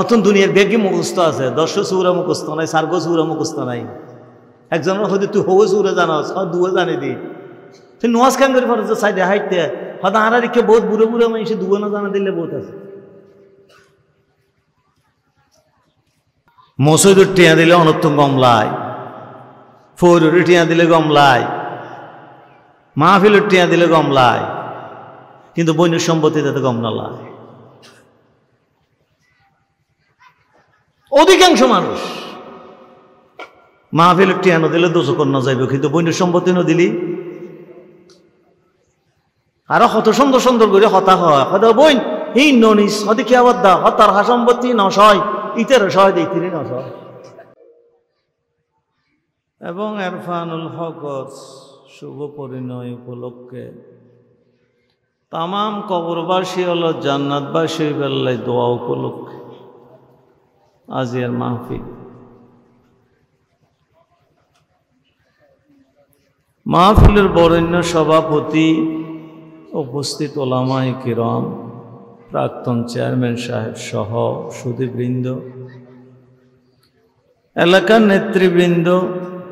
নতুন দুনিয়ার বেগি মুখস্থ আছে, 10 সূরা মুখস্থ নাই, 4 সূরা মুখস্থ নাই। একজনের হয়তো তুই হবো সূরা জানাস, দুয়া জানি দি, তুই নোয়াজ কেন করে পারছ সাইডে হাইতে, হয়তো আর রেখে বহুত বুড়ো বুড়ো মানুষ দুয়া না জানা দিলে বহুত আছে। মসজিদের টিয়া দিলে অনর্থ গমলায়, ফৌরের টিয়া দিলে গমলায়, মাহফিলের টিয়া দিলে গমলায়, কিন্তু বন্যের সম্পত্তি তাতে গমলালায়। অধিকাংশ মানুষ মাহফিলের টিয়া না দিলে দোষকর না যাইব, কিন্তু বন্যের সম্পত্তি না দিলি আরো কত সুন্দর সুন্দর করে হতা হয়, হয়তো বই হি ননিস হতে কি আবার দা হতার হা সম্পত্তি নশয় ইতের সয় দেখতে নশয়। এবং এরফানুল হকর শুভ পরিণয় উপলক্ষে তামাম কবরবাসী হল জান্নাতবাসী বেল্লায় দোয়া উপলক্ষে আজিয়ার মাহফিল। মাহফিলের বরেণ্য সভাপতি, উপস্থিত ওলামায়ে কিরাম, প্রাক্তন চেয়ারম্যান সাহেব সহ সুধীবৃন্দ, এলাকার নেতৃবৃন্দ,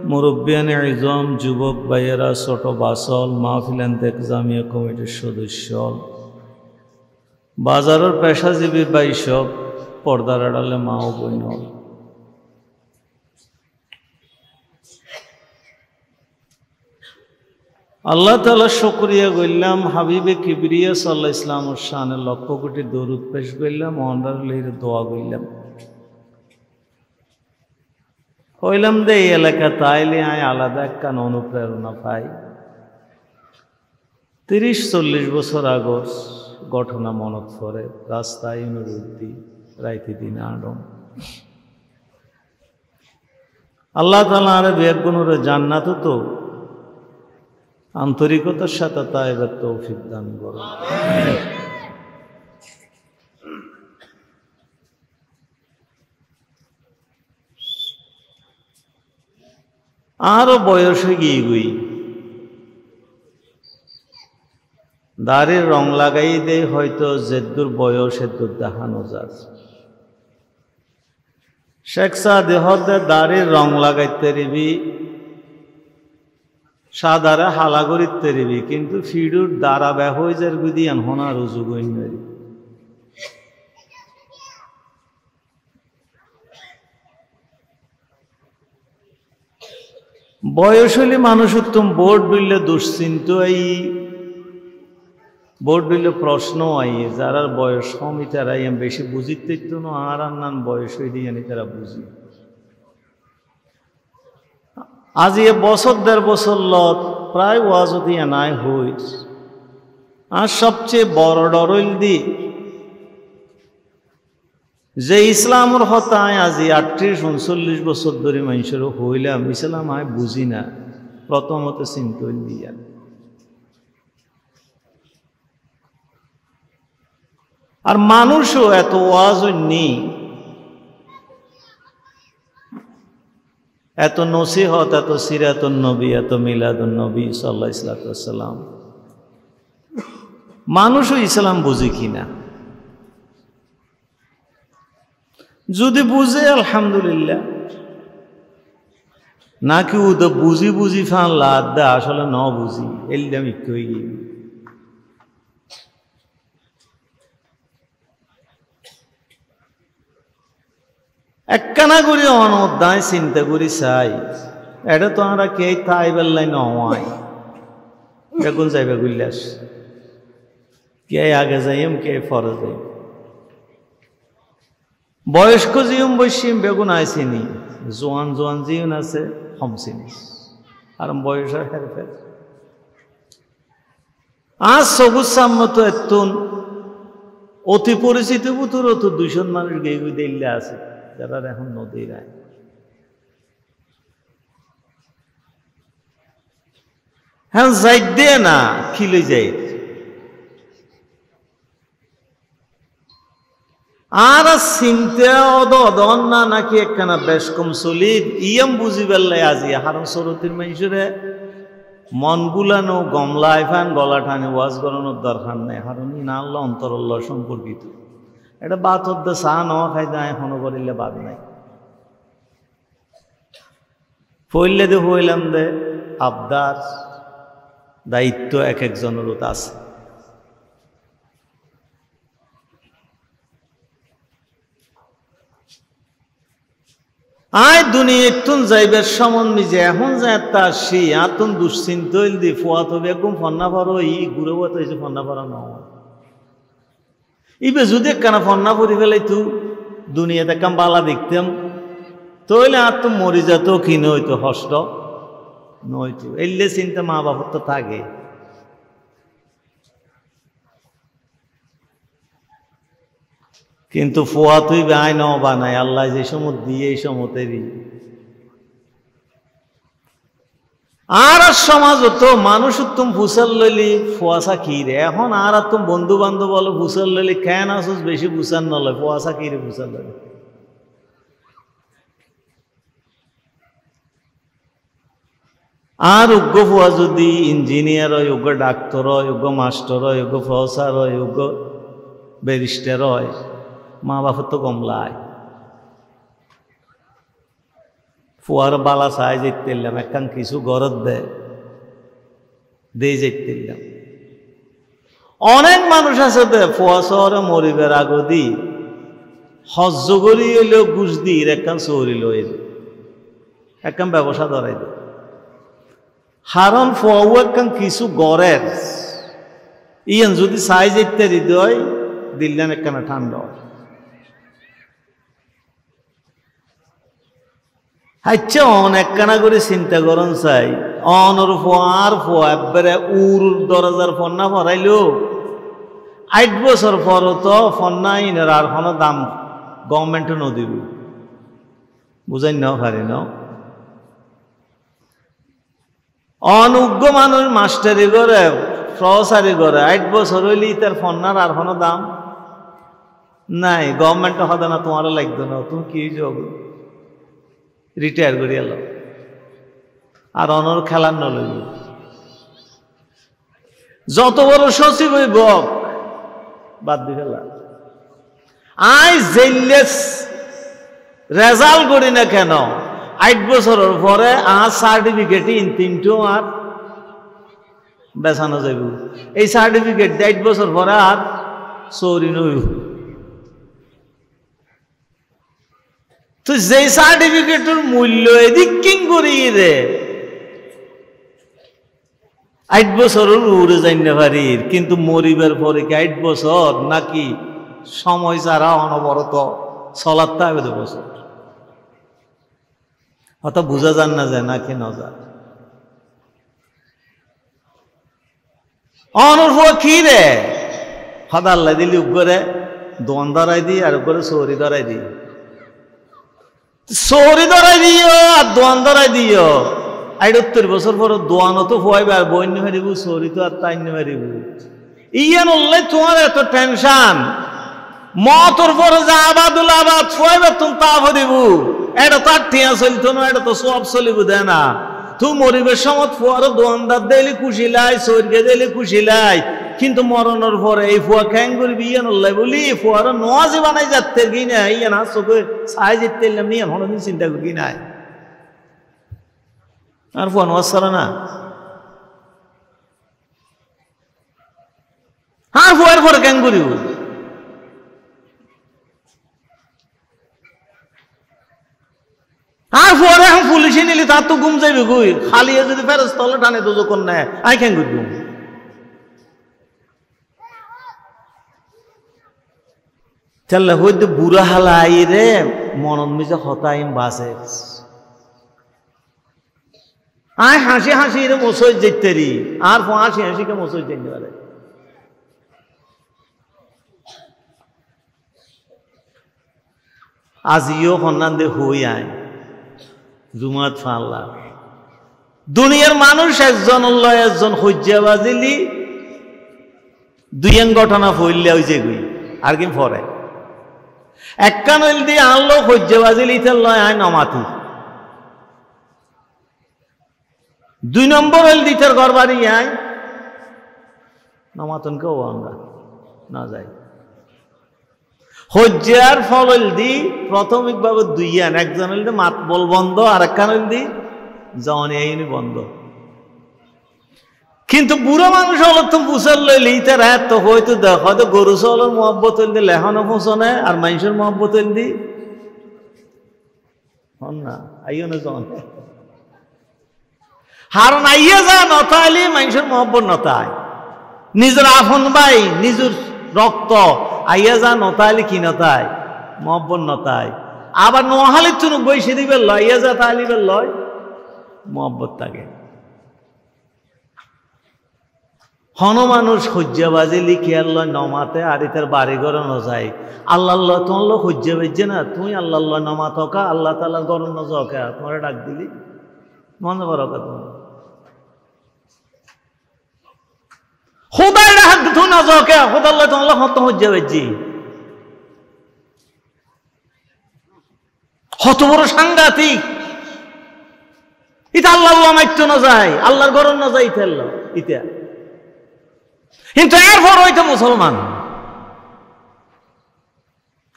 মুরব্বিয়ানে ইজম, যুবক ভাইয়েরা, ছোট বাসল, মাহফিল ইন্তেজামিয়া কমিটির সদস্য, বাজারের পেশাজীবী বাইসব, পর্দার আড়ালে মা ও বোন, আল্লাহ তাআলা শুকরিয়া করলাম, হাবিবে কিবরিয়া সাল্লাল্লাহু আলাইহি ওয়াসাল্লামের শানে লক্ষ কোটি দরুদ পেশ করলাম, অনারের দোয়া করলাম। হইলাম দে এই এলাকা তাইলে আয় আলাদা একটা অনুপ্রেরণা পাই। 30-40 বছর আগর ঘটনা মনত পড়ে, রাস্তায় নুরুদ্দি রাইতি দিন আডম আল্লাহ তাআলা আরে বেগুনুরে জান্নাত তো আন্তরিকতার সাথে তাইবার তৌফিক দান করুন। আরো বয়স হয়ে গিয়ে গুই দাড়ির রং লাগাই দে, হয়তো যেদুর বয়স এদুর দেখানো যায়। শেখ সাদ দাড়ির রং লাগাইতে রিবি, সাদারে হালা করিতে রিবি, কিন্তু ফিডুর দ্বারা ব্যবহার গুদি হনা রুজু গইনারি। বয়স হইলে মানুষ উত্তম বোর্ড বললে দুশ্চিন্ত আই, বোর্ড বললে প্রশ্ন আই, যারা বয়স কম তারাই বেশি বুঝিতে না, আর নান বয়স হইলে জানি তারা বুঝি। আজ এ বছর 1.5 বছর লত প্রায় ওয়াজতি নাই হই। আর সবচেয়ে বড় ডরইল দি যে ইসলামের হতায় আজি 38-39 বছর ধরে মানুষের হইলাম, ইসলাম আয় বুঝি না। প্রথমত চিন্তল দিয়া আর মানুষও এত ওয়াজ নেই, এত নসিহত, এত সিরাতুন নবী, এত মিলাদুন নবী সাল্লাল্লাহু আলাইহি ওয়াসাল্লাম, মানুষও ইসলাম বুঝে কিনা। যদি বুঝে আলহামদুলিল্লাহ, নাকি ও তো বুঝি বুঝি ফান লাদ দা আসলে ন বুঝি এলদাম একটু হয়ে গিয়ে। একখানা করি অনদায় চিন্তা করি চাই, এটা তো আমরা কে তাই বেল্লাই নয়, দেখুন যাইবে গুল্লাস কে আগে যাইম কে ফরে যাই। বয়স্ক জিউম বৈশিম বেগুন আইসিনি, জোয়ান জোয়ান জিউন আছে হমসিনি, আর বয়স হেরফের। আজ সবুজ সাম্মত এতুন অতি পরিচিত বুতুর তো 200 মানুষ গেয়ে গুই দিল্লে আছে, যারা এখন নদী রায়। হ্যাঁ যাই দে না খিলে যাই। আর চিন্তা অদন না নাকি একখানা বেশ কম চলিত ইয়াম বুঝি পেলাই আজি হারণ সরতির মানুষরে মন বুলানো গমলা এফান গলা টানে ওয়াজ করানোর দরকার নেই, হারণ না আল্লাহ অন্তরল্লাহ সম্পর্কিত। এটা বাত হতে চা নেওয়া খাই না এখনো করিলে বাদ নাই ফইলে দে হইলাম দে আবদার দায়িত্ব এক একজনের আছে আয় দুনিয়া তুন যাইবার সমন মিজে এখন যায় তা সি আতুন দুশ্চিন্ত হইল দি ফুয়া তবে একদম ফন্না পারো ই ঘুরে বত হয়েছে ফন্না পারা না ইবে যদি একখানা ফন্না পরি ফেলাই তু দুনিয়াতে কাম বালা দেখতাম তইলে আর তো মরি যেত কি নইতো হষ্ট নইতো এলে চিন্তা মা বাবার তো থাকে কিন্তু ফুয়া তুই আয় ন বানাই আল্লাহ যে সমত দিয়ে এই সমতেরই আর সমাজ তো মানুষ তুমি ফুসাল লইলি ফুয়াশা কি রে এখন আর তুমি বন্ধু বান্ধব বলো ফুসাল লইলি কেন আসুস বেশি ফুসান নলয় ফুয়াশা কি রে ফুসাল লইলি আর যোগ্য ফুয়া যদি ইঞ্জিনিয়ার হয় যোগ্য ডাক্তার হয় যোগ্য মাস্টার হয় যোগ্য প্রফেসর হয় যোগ্য ব্যারিস্টার হয় মা বাপের তো কমলায় ফুয়ার বালা চাই যেতেলাম একখান কিছু গরত দে যেতেলাম অনেক মানুষ আছে দে ফুয়া শহরে মরিবের আগদি হজ্জ করি এলেও গুছ দির একখান চৌরি লই একখান ব্যবসা ধরাই দে হারণ ফুয়াও একখান কিছু গড়ের ইয়ান যদি চাই যেতে হৃদয় দিল্লান একখানা ঠান্ডা আচ্ছা অনেকখানা করে চিন্তা করন চাই অনর ফোয়ার ফোয়া একবারে উর দরজার ফন্না ফরাইল 8 বছর পর তো ফন্না ইনের আর কোনো দাম গভর্নমেন্টও নদিব বুঝাই নাও হারি নাও অনুজ্ঞ মানুষ মাস্টারি করে প্রসারি করে 8 বছর হইলি তার ফন্নার আর কোনো দাম নাই গভর্নমেন্ট হদে না তোমারও লাগতো না তুমি কি যোগ রিটায়ার করি এল আর অনর খেলার নলইব যত বড় সচিব হইব বাদ দি ফেলা আই জেলেস রেজাল্ট করি না কেন 8 বছরের পরে আর সার্টিফিকেট তিনটো আর বেছানো যাইব এই সার্টিফিকেট 8 বছর পরে আর চৌরি নইব তো যে সার্টিফিকেটের মূল্য এদিক কিং করি রে 8 বছরের উড়ে যাই না পারি কিন্তু মরিবার পরে কি 8 বছর নাকি সময় ছাড়া অনবরত চলাতে হবে 2 বছর অত বুঝা যান না যায় নাকি না যায় অনর্ভ কি রে হদাল্লা দিলি উপরে দোয়ান ধরাই দি আর উপরে সৌরি ধরাই দি সৌরি ধরাই দিও আর দোয়ান ধরাই দিও 78 বছর পর দোয়ানো তো ফুয়াইবে আর বইন্য মারিব সৌরি তো আর তাইন্য মারিব ইয়ান উল্লাই তোমার এত টেনশন মতর পরে যা আবাদুল আবাদ ফুয়াইবে তুমি তা ভরিব এটা তার ঠিয়া চলতো না এটা তো সব চলিব দে না তুই মরিবের সময় ফুয়ারও দোয়ানদার দিলে খুশি লাই সৌরকে দিলে খুশি লাই কিন্তু মরণের পরে এই ফুয়া খ্যাং করবি ইয়ান উল্লাই বলি ফুয়ারও নোয়াজি বানাই যাতে কি না ইয়ান চোখে চাই যেতে নিয়ে হনদিন চিন্তা করি নাই আর ফুয়া নোয়াজ ছাড়া না আর ফুয়ার পরে খ্যাং করিব আর পরে এখন পুলিশে নিলি তার তো ঘুম যাইবে গুই খালি যদি ফেরত তলে টানে তো যখন নেয় আই কেন করবো চল হইতে বুড়া হালাই রে মনন মিজে হতাইম বাসে আয় হাসি হাসি রে মসজিদ যেতে রি আর হাসি হাসিকে মসজিদ যেতে পারে আজিও সন্ধান দে হই আয় জুমাত ফাল্লা দুনিয়ার মানুষ একজন একজন হজ্জা বাজিলি দুই ঘটনা ফইলে ওই যে গুই আর কি ফরে একখান হইল দিয়ে আনলো হজ্জা বাজিলি ইতার লয় আয় নমাতি 2 নম্বর হইল দিতার ঘর বাড়ি আয় নমাতন কেউ আমরা না যাই হজ্জার ফল হইল দি প্রাথমিকভাবে দুইয়ান, একজন হইল মাত বল বন্ধ, আর একখান হইল দি জন এইনি বন্ধ। কিন্তু বুড়ো মানুষ হলো তুমি বুঝার লইলি তার এত হয়তো দেখ হয়তো গরু চলের মহব্বত হইল দি লেখানো ফোসনে, আর মানুষের মহব্বত হইল দি হন না আইও না জন। হারণ আইয়া যা নতাইলি মানুষের মহব্বত নতায়, নিজের আপন ভাই নিজের রক্ত আইয়া যা নতাইলি কি নতায় মহব্বত নতায়। আবার নোহালি চুনুক বৈশে দিবে লয়, আইয়া যা তালিবের লয় মহব্বত থাকে। হন মানুষ হজ্জা বাজে লিখিয়ার লয় নমাতে, আর ইতার বাড়ি ঘরে নজায় আল্লাহ তোমার লোক হজ্জা বেজছে না, তুই আল্লাহ নমাত হকা আল্লাহ তাল্লাহ গরম নজা তোমার ডাক দিলি মনে করো তোমার খোদাই ডাক তুই নজকে খোদাল্লাহ তোমার হত হজ্জা বেজছি। হত বড় সাংঘাতিক, এটা আল্লাহ মাইত্য না যায়, আল্লাহর গরম না যায় ইতেল ইতিয়া। কিন্তু এরপর হইতো মুসলমান,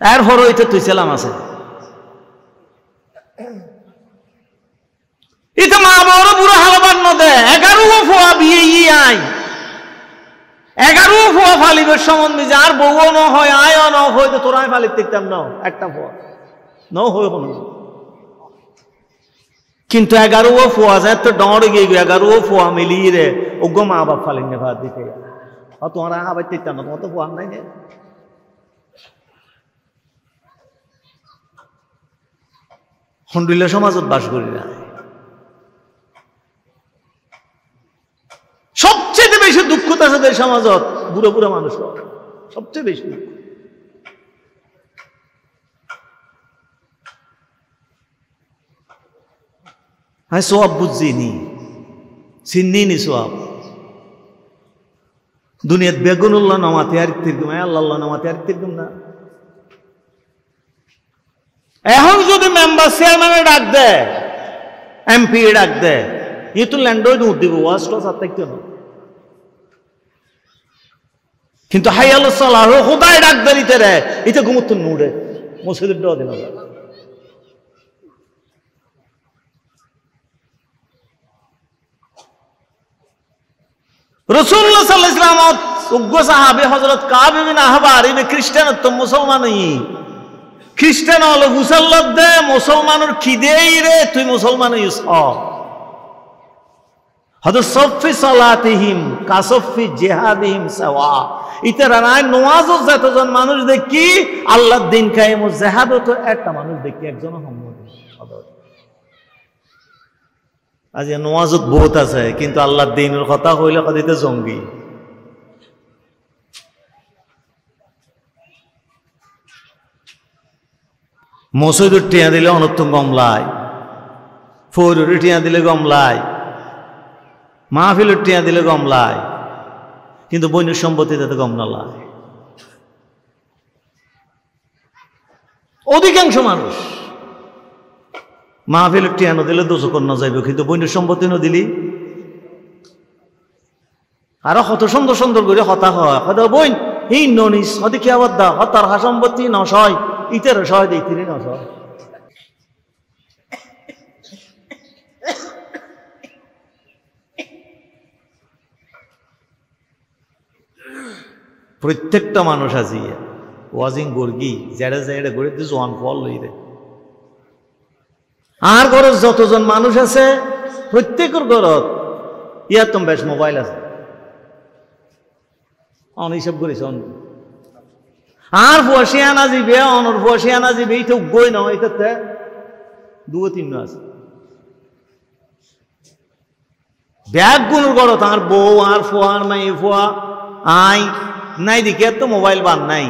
এরপর হইতো তুই ছিলাম আছে। এটা মা বড় বুড়ো হালবার নদে 11 ফোয়া বিয়ে আই 11 ফোয়া ফালিবের সম্বন্ধে যে আর বউ ন হয় আয় ন হয়তো তোরা ফালিত দেখতাম না একটা ফোয়া ন হয় কোনো। কিন্তু 11 ফোয়া যায় তো ডর গিয়ে 11 ফোয়া মিলিয়ে রে ওগো মা বাপ ফালিন ভাত দিতে তোমার আবার দেখতাম না, তোমার তো ফোয়ার নাই। হন্ডুল্লা সমাজত বাস করি না, সবচেয়ে বেশি দুঃখ তাদের সমাজত বুড়ো বুড়ো মানুষ সবচেয়ে বেশি দুঃখ। হ্যাঁ সোয়াব বুঝিনি চিন্নি নি সোয়াব দুনিয়াত বেগুনুল্লাহ নামাতে আর তিরগুম আল্লাহ নামাতে আর তিরগুম না। এখন যদি মেম্বার চেয়ারম্যানে ডাক দেয় এমপি ডাক দেয় ই তো ল্যান্ডওয়েড উঠ দিব ওয়াজ টস আর থাকতে না। কিন্তু হাইয়াল সালাহ খোদাই ডাক দিতে রে এটা ঘুমুত নুড়ে মসজিদের ডা দিন। রাসূলুল্লাহ সাল্লাল্লাহু আলাইহি ওয়াসাল্লাম উগ্র সাহাবী হযরত কাব ইবনে আহবার ইনি খ্রিস্টানত্ব মুসলমানই। খ্রিস্টান হলো মুসল্লাত দে মুসলমানের খিদেই রে তুই মুসলমান হইস। হযরত সফি সালাতিহিম কাসফি জিহাদিহিম সাওয়া। ইতারা নাই নওয়াজও যতজন মানুষ দেখি আল্লাহর দিন কায়েম ও জিহাদও তো একটা মানুষ দেখি একজন সম্মত। আজ নওয়াজত বহুত আছে কিন্তু আল্লাহর দিনের কথা হইলে কদিতে জঙ্গি। মসজিদের টিয়া দিলে অনর্থ গমলায়, ফৌরের টিয়া দিলে গমলায়, মাহফিলের টিয়া দিলে গমলায়, কিন্তু বন্যের সম্পত্তি তাতে গমলালায়। অধিকাংশ মানুষ মাহফিলের টিয়া ন দিলে দোষকর না যাইব, কিন্তু বন্যের সম্পত্তি ন দিলি আরো কত সুন্দর সুন্দর করে হতা হয় হয়তো বইন এই ননিস হতে কি আবার দা হতার হা সম্পত্তি নশয় ইতের সয় দেই তিনি নশয়। প্রত্যেকটা মানুষ আজি ওয়াজিং গর্গি জেড়ে জেড়ে গড়ে জোয়ান ফল লই রে। আর ঘরের যতজন মানুষ আছে প্রত্যেকের ঘরত ইয়ার তো বেশ মোবাইল আছে অন হিসাব করেছে। আর ফুয়াশিয়ানা যাবে অনর ফুয়াশিয়ানা যাবে এই তো গই না এটাতে 2-3 আছে ব্যাগ গুলোর ঘর তার বউ আর ফুয়ার মাই ফুয়া আই নাই দিকে তো মোবাইল বান নাই।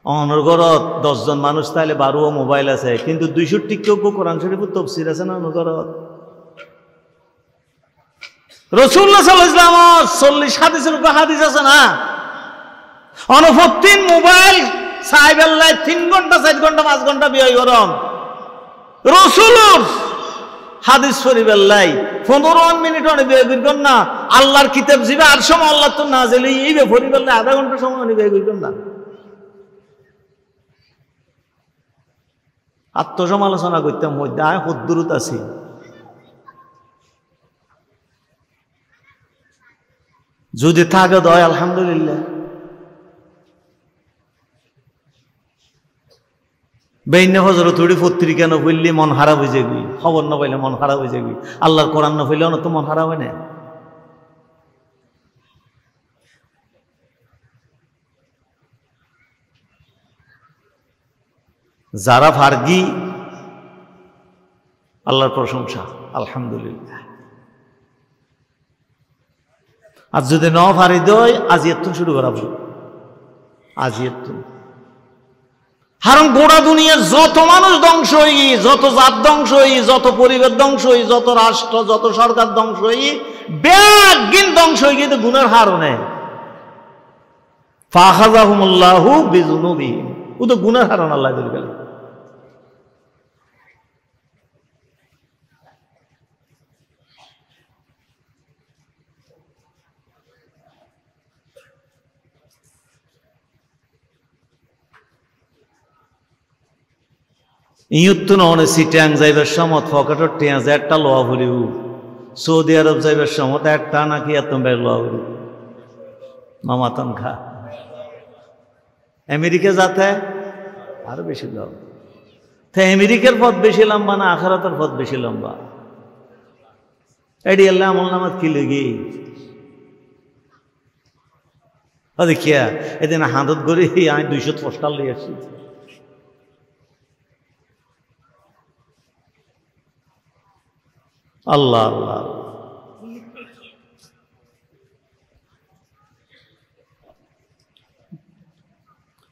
অনর ঘরত 10 জন মানুষ তাহলে 12 মোবাইল আছে, কিন্তু 200 কেউ কোরআন শরীফের তাফসীর আছে না অনর ঘরত। রাসূলুল্লাহ সাল্লাল্লাহু আলাইহি ওয়াসাল্লাম 40 হাদিসের উপর হাদিস আছে না অনফতিন মোবাইল সাইবেল্লাহ 3 ঘন্টা 4 ঘন্টা 5 ঘন্টা বিয়ে গরম রাসূলুর হাদিস শরীফেল্লাহ 15 মিনিট অনে বিয়ে করবেন না। আল্লাহর কিতাব জিবে আর সময় আল্লাহ তো নাজিল এই বে পরিবেল্লাহ আধা ঘন্টা সময় অনে বিয়ে করবেন না। আত্মসমালোচনা করতাম মধ্যে আয় হদ্দুরত আছি। যদি থাকে দয় আলহামদুলিল্লাহ। বেইনে হজরত উড়ি পত্রিকা ন পড়লে মন খারাপ হয়ে যাবি, খবর না পাইলে মন খারাপ হয়ে যাবি, আল্লাহর কোরআন না পড়লে তো মন খারাপ হয় না। যারা ফার্গি আল্লাহর প্রশংসা আলহামদুলিল্লাহ। আর যদি ন ফারি দয় আজিয়াত শুরু করা ভুল, আজিয়াত। কারণ গোড়া দুনিয়ার যত মানুষ ধ্বংস হই, যত জাত ধ্বংস হই, যত পরিবার ধ্বংস হই, যত রাষ্ট্র যত সরকার ধ্বংস হই, ব্যাগিন ধ্বংস হয়ে গিয়ে গুণের হারণে ফাখাযাহুমুল্লাহু বিযুনুবিহিম, ও তো গুণের হারণ আল্লাহ দিল গেল। ইয়ুত্তু নহনে সিটাং যাইবার সমত ফকাটর টিয়া যে একটা লোয়া ভরিব, সৌদি আরব যাইবার সমত একটা নাকি এত বের লোয়া ভরিব মামাতন খা। আমেরিকা যাতে আরো বেশি লোক। আমেরিকার পথ বেশি লম্বা না আখিরাতের পথ বেশি লম্বা? এডি আল্লাহ আমল নামাত কি লেগে দেখিয়া এদিন হাতত গড়ি আমি 200 পোস্টাল লিয়ে আসছি। আল্লাহ আল্লাহ।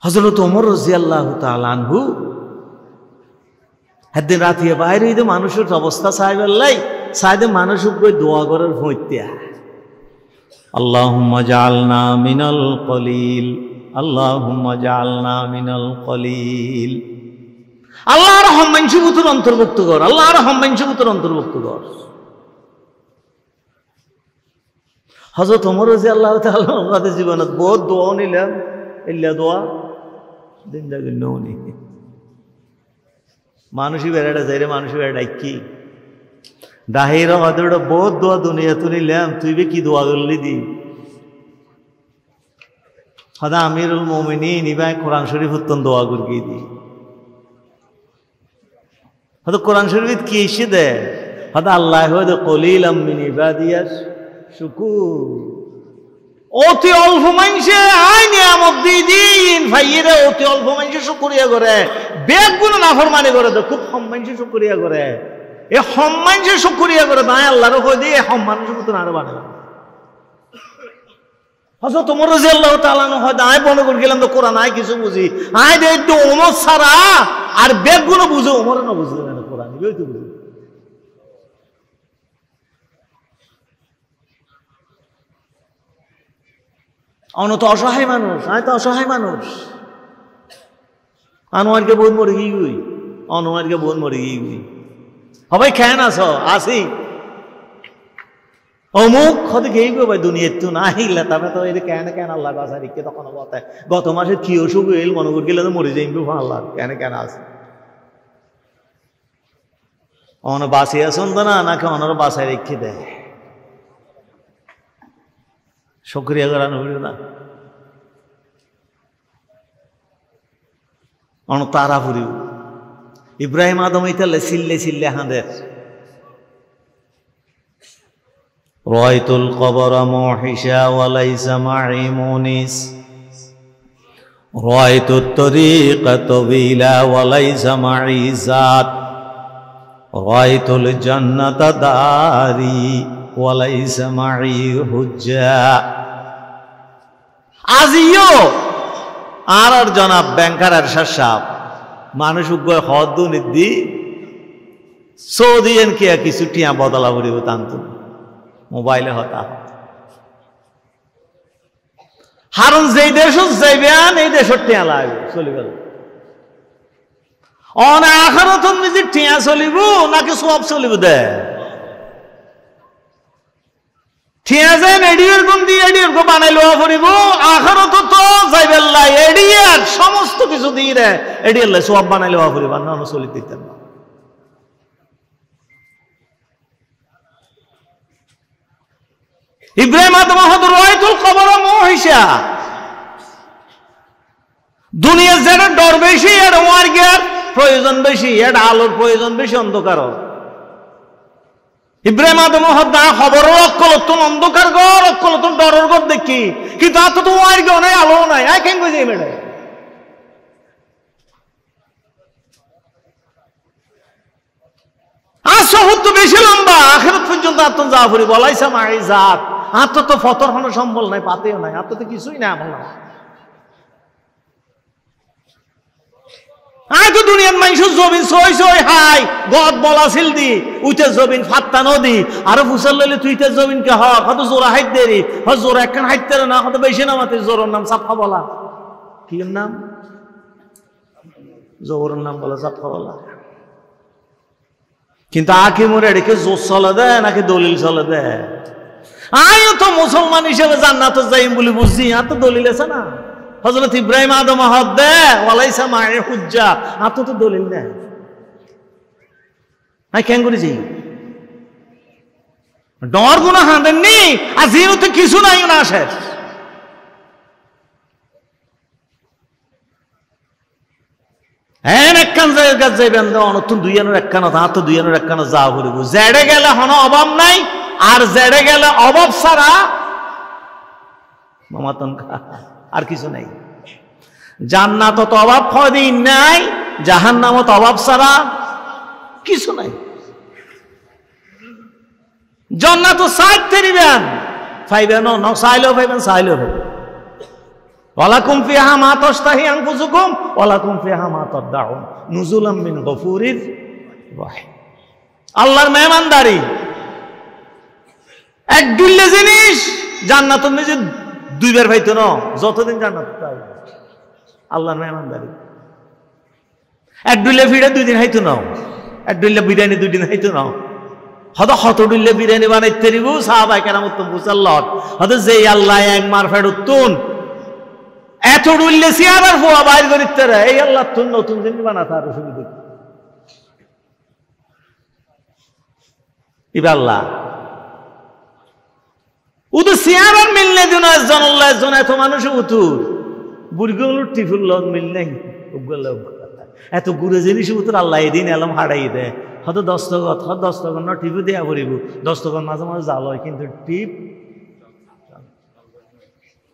হযরত ওমর রাদিয়াল্লাহু তাআলা আনহু একদিন রাতে বাইরে হইতে মানুষের অবস্থা চাইবেলাই, চাইতে মানুষ উপরে দোয়া করার হইত্যা, আল্লাহুম্মা জাআলনা মিনাল কলিল, আল্লাহুম্মা জাআলনা মিনাল কলিল। আল্লাহর রহমানসুবুতের অন্তর্ভুক্ত কর, আল্লাহর রহমানসুবুতের অন্তর্ভুক্ত কর। হযরত ওমর রাদিয়াল্লাহু তাআলা আমাদের জীবনত বহুত দোয়া নিলাম, ইল্লা দোয়া জিন্দেগি নৌনি। মানুষই বেড়াটা যাই রে, মানুষই বেড়া কি দাহির আমাদের বহুত দোয়া দুনিয়া তো নিলাম, তুই বে কি দোয়া করলি দি? হদা আমিরুল মুমিনিন ইবাই কোরআন শরীফ উত্তম দোয়া করি দি। হয়তো কোরআন শরীফ কি এসে দেয়, হয়তো আল্লাহ হয়তো কলিলাম মিন ইবাদিয়াস শুকুর, অতি অল্প মানুষে আই নিয়ামত দিন ভাইয়েরা, অতি অল্প মানুষে শুকরিয়া করে, বেগ গুণ নাফরমানি করে, তো খুব কম মানুষে শুকরিয়া করে। এ কম মানুষে শুকরিয়া করে তাই আল্লাহর কই দিয়ে কম মানুষের মতন আরো বানাবে। হযরত ওমর রাদিয়াল্লাহু তাআলা হয়তো আয় বন্ধ করে গেলাম তো কোরআন আয় কিছু বুঝি, আয় দেখতো ওমর ছাড়া আর বেগ গুণ বুঝো, ওমর না বুঝলো না কোরআন এগুলোই তো বুঝি। অনত অসহায় মানুষ, আমি তো অসহায় মানুষ। আনোয়ারকে বোন মরে গিয়ে গুই, আনোয়ারকে বোন মরে গিয়ে গুই, সবাই খেয়ান আস আসি অমুক হতে খেয়ে গো ভাই দুনিয়ার তো না হিলা, তবে তো এটা কেন কেন আল্লাহ বাসা রিখে তখন বলতে গত মাসে কি অসুখ হইল মনে করি গেলে তো মরে যাইব আল্লাহ কেন কেন আছে অন বাসিয়া শুনতো না নাকি অনার বাসায় রেখে দেয়। শুকরিয়া করানো হইল না, অন তারা ফুরিব। ইব্রাহিম আদম ইতালে চিল্লে চিল্লে হাঁদের রাইতুল কবরা মুহিশা ওয়ালাইসা মাই মুনিস, রাইতুত তরিকা তাবিলা ওয়ালাইসা মাই জাত, রাইতুল জান্নাতা দারি ওয়ালাইসা মাই হুজ্জা। আজিও আর জনাব ব্যাংকার এরশাদ সাহেব মানুষ উগ্র হদ নিদি সৌদিয়েন কে কিছু টিয়া বদলা করিব টানতো মোবাইলে হতা হারুন যেই দেশ যাইবেন এই দেশের টিয়া লাগবে চলে গেল অনা আখারত নিজে টিয়া চলিব নাকি সব চলিব দে ঠিক আছে এডিয়ার গুণ দিয়ে এডিয়ার গো বানাইলো পড়িব আখরত তো যাইবেল্লা এডিয়ার সমস্ত কিছু দিয়ে রে এডিয়ার লাই সব বানাইলো পড়িব না চলিতে দিতেন না। ইব্রাহিম আদম হযরত রাইতুল কবর মহিষা দুনিয়ার যারা ডর বেশি এর ওয়ার্গের প্রয়োজন বেশি, এর আলোর প্রয়োজন বেশি অন্ধকার। ইব্রাহিম আদম হত্যা খবরের অকলতন অন্ধকার ঘর অকলতন ডরের ঘর দেখি, কিন্তু এত তো ওয়ার্গেও নাই আলো নাই। আই কেন বুঝি মেডে আসহত বেশি লম্বা আখিরাত পর্যন্ত আত্ম যা পড়ি বলাইছা মাই জাত আত্ম তো ফতর হনো সম্বল নাই, পাতেও নাই, আত্ম তো কিছুই না আমল না। আয় তো দুনিয়ার মানুষ জমিন সই সই হাই গদ বলা ছিল দি উইতে জমিন ফাত্তা নদী আরো ফুসাল লইলে তুইতে জমিন কে হক হয়তো জোড়া হাইট দেরি হয় জোড়া একখান হাইটতে না হয়তো বেশি নামাতে জোরের নাম সাফা বলা। কি নাম? জোরের নাম বলা সাফা বলা। কিন্তু আখি মরে রেখে জোর চলে দেয় নাকি দলিল চলে দেয়? আয়ও তো মুসলমান হিসেবে জান্নাত যাইম বলে বুঝছি, আর তো দলিল আছে না। হযরত ইব্রাহিম আদম হদ্দে ওয়ালাইসা মায়ে হুজ্জা, আর তো দলিল নেই। আই কেন করে যাই ডর গুণা হাঁদেননি আর জিরোতে কিছু নাই না আসে। হ্যাঁ একখান জায়গা যাইবেন অনতুন দুইয়ানোর একখানা হাত তো দুইয়ানোর একখানা যা করিব জেড়ে গেলে হন অভাব নাই, আর জেড়ে গেলে অভাব ছাড়া মামাতন আর কিছু নাই। জান্নাত তো অভাব কদিন নাই, জাহান্নামত অভাব ছাড়া কিছু নাই। জান্নাত সাইড তেরিবেন পাইবেন না, চাইলেও পাইবেন চাইলেও পাইবেন। ওয়ালাকুম ফিহা মা তাশতাহি আনফুসুকুম ওয়ালাকুম ফিহা মা তাদউন নুজুলাম মিন গফুরির রাহিম। আল্লাহর মেহমানদারি এক দুইলে জিনিস জান্নাত নিজে দুইবার পাইতো না যতদিন জান্নাত পাই। আল্লাহর মেহমানদারি এক দুইলে ফিরে দুই দিন হাইতো না, এক দুইলে বিরিয়ানি দুই দিন হাইতো না। হয়তো হত দুইলে বিরিয়ানি বানাইতে দিব সাহাবায়ে কেরাম উত্তম বুঝাল্লাহ হয়তো যে আল্লাহ এক মার ফেরতুন এত ডুললে সিয়ার ফোয়া বাইর করিতে রে এই আল্লাহ তুন নতুন জিনিস বানাতে আর সুবিধা ইবা আল্লাহ উদু সিয়ার আর মিলনে দিন একজন আল্লাহ একজন এত মানুষ উতুর বুড়গুলো টিফুল মিল নাই এত গুড়ে জিনিস উতুর আল্লাহ এদিন এলাম হারাই দেয়। হয়তো দস্তগত হয়তো দস্তগত না টিপু দেয়া পড়িব, দস্তগত মাঝে মাঝে জাল হয় কিন্তু টিপ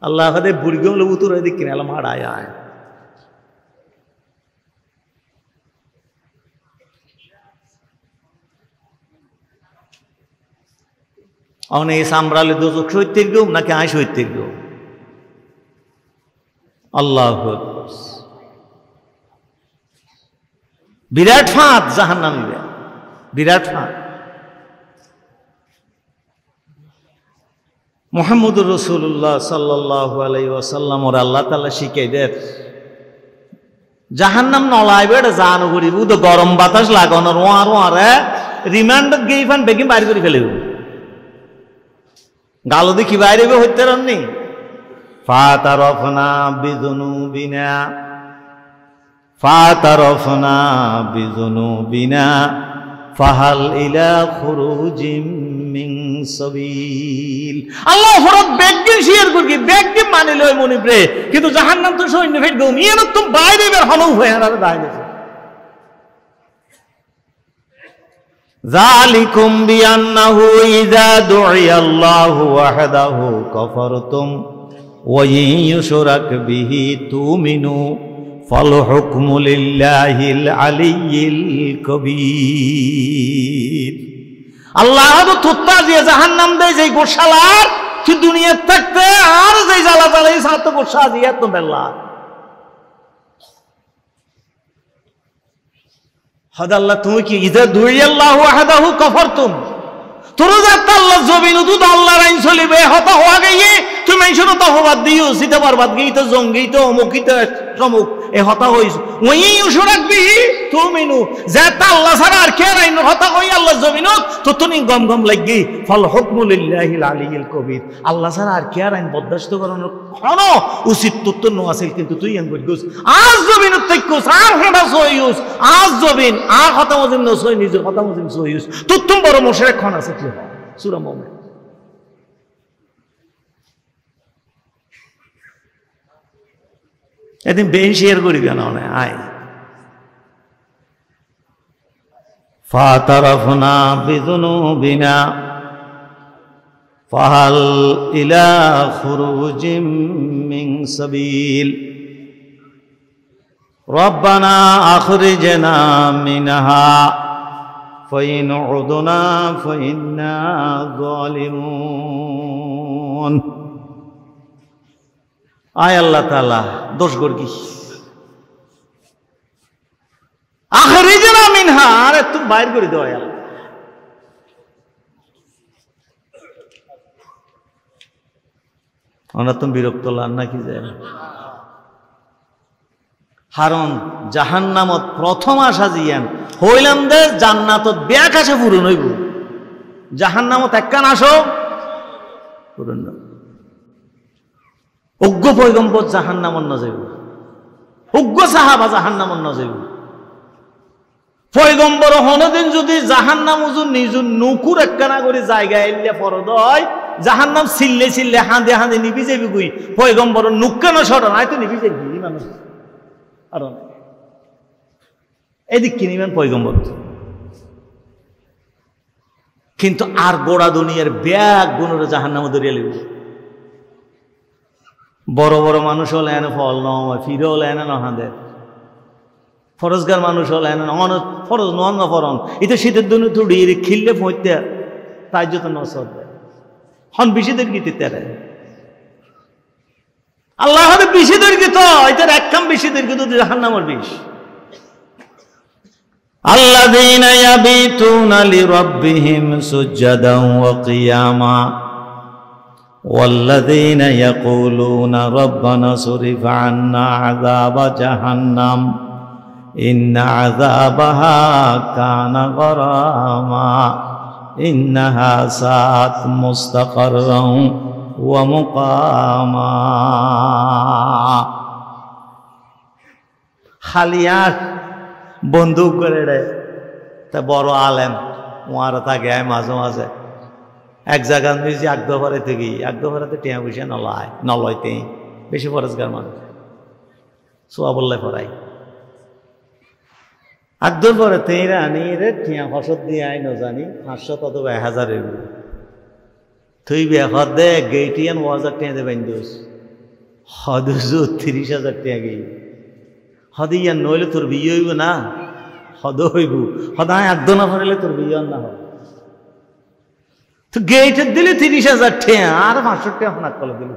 আল্লাহ হাতে বুড়িগুলো উতুর হয়ে দিক কিনে এলাম হারায় আয়। অনেক সামরালে দোজক সত্যের গেও নাকি আয় সত্যের গেও আল্লাহ বিরাট ফাঁদ জাহান্নামীরা, বিরাট ফাঁদ। মুহাম্মদুর রাসূলুল্লাহ সাল্লাল্লাহু আলাইহি ওয়াসাল্লাম ওর আল্লাহ তাআলা শিখাই দেন জাহান্নাম নলাইবে জানো করিব তো গরম বাতাস লাগানো রোয়া রোয়ারে রিমান্ড গেইফান বেগিন বাইরে করে ফেলিব গালো দেখি বাইরে হইতে রাননি ফাতারফনা বিযুনুবিনা ফাতারফনা বিযুনুবিনা ফাহাল ইলা খুরুজিম মিন সাবিল। আল্লাহ ফরত বেগিন শেয়ার করি বেগিন মানে লই মনি প্রে কিন্তু জাহান্নাম তো সৈন্য ফেট গো মিয়ান তো বাইরে বের হনো হয়ে আর বাইরে যালিকুম বিআন্নাহু ইযা দু'িয়াল্লাহু ওয়াহদাহু কাফারতুম ওয়া ইয়ুশরাক বিহি তুমিনু ফাল হুকমু লিল্লাহিল আলিয়্যিল কবীর। আল্লাহ তো তুত্তা দিয়ে জাহান্নাম দেয় যেই গোশালার কি দুনিয়ার থাকতে আর যেই জ্বালা জ্বালাই সাথে গোশা দিয়ে তো বেল্লা হদ আল্লাহ তুমি কি ইযা দু'িয়াল্লাহু ওয়াহদাহু কাফারতুম তোরা যাতে আল্লাহ জমিন উদুদ আল্লাহর আইন চলিবে হতা হওয়া গিয়ে তুমি মানুষের তো হবাদ দিও সিতে বরবাদ গিয়ে তো জঙ্গি তো অমুকিত সমুক এ হতা হইছ ওই ইউশরাক বিহি তুমিনু যেটা আল্লাহ ছাড়া আর কে রাইন কথা কই আল্লাহ জমিনত তো তুমি গম গম লাগি ফল হুকমু লিল্লাহিল আলিয়্যিল কবির আল্লাহ ছাড়া আর কে রাইন বরদাস্ত করানোর কোনো উচিত তো নো আছে কিন্তু তুই এন কইছস আজ জমিনত তাইকস আর হডা সইউস আজ জমিন আর কথা মজিম ন সই নিজের কথা মজিম সইউস তো তুমি বড় মুশরিক খান আছে কি সূরা মুমিন এদিন বেন শেয়ার করি কেন আয় ফাতারাফনা বিযুনুবিনা ফাহাল ইলা খুরুজিম মিন সাবিল রব্বানা আখরিজনা মিনহা ফাইন উদনা ফাইন্না যালিমুন আয় আল্লাহ তাআলা দোষ গর্গি আখরিজনা মিনহা আরে তুমি বাইর করে দাও আল্লাহ আমরা তুমি বিরক্ত লান নাকি যায় হারন জাহান্নামত প্রথম আশা জিয়ান হইলাম দে জান্নাতত ব্যাক আসে পূরণ হইব জাহান্নামত একখান আসো পূরণ অজ্ঞ পয়গম্বর জাহান্নামত না যাইব অজ্ঞ সাহাবা জাহান্নামত না যাইব পয়গম্বর হনদিন যদি জাহান্নাম উজুর নিজুর নুকুর একখানা করে জায়গায় এলে ফরদ হয় জাহান্নাম চিল্লে চিল্লে হাঁদে হাঁদে নিবি যাবি গুই পয়গম্বর নুকানো সরন হয়তো নিবি যাবি মানুষ আর এদিক কিনিবেন পয়গম্বর কিন্তু আর গোড়া দুনিয়ার ব্যাগ গুণরে জাহান্নামে ধরিয়া লিব বড় বড় মানুষ হলে এনে ফল নয় ফিরে হলে এনে নহাঁদে ফরজগার মানুষ হলে এনে ফরজ নন না ফরন এটা শীতের দিনে তুড়ি খিললে ফইতে তাই যত নসর দেয় হন বেশিদের গীতে তেরে আল্লাহ বেশি দৈর্ঘ্য এটার এক কাম বেশি দৈর্ঘ্য তো জাহান্নামের বিষ আল্লাযীনা ইয়াবিতুনা লিরাব্বিহিম সুজদান ওয়া কিয়ামা ওয়াল্লাযীনা ইয়াকুলুনা রাব্বানা সরিফ আন্না আযাবা জাহান্নাম ইন্না আযাবাহা কানা গরামা ইন্নাহা সাআত মুস্তাকাররান ওয়া মুকামা খালিয়ার বন্দুক করে রে তা বড় আলেম ওয়ারা থাকে মাঝে মাঝে এক জায়গায় মিজি আগদফারে থেকে আগদফারাতে টিয়া পয়সা নলয়তে বেশি ফরজগার মানুষ সোয়াবল্লায় পড়াই আগদর পরে তেইরা আনি রে টিয়া ফসদ দিয়ে আই ন জানি 500 অথবা 1000 এর তুই বেহদ দে গেটিয়ান 1000 টাকা দেবেন দোষ হদুজু 30000 টাকা গই হদিয়া নইলে তোর বিয়ে হইব না হদ হইব হদায় একদম না ফেলে তোর বিয়ে না হয় তো গেটের দিলে 30000 টাকা আর 500 টাকা ফোনাক করে দিল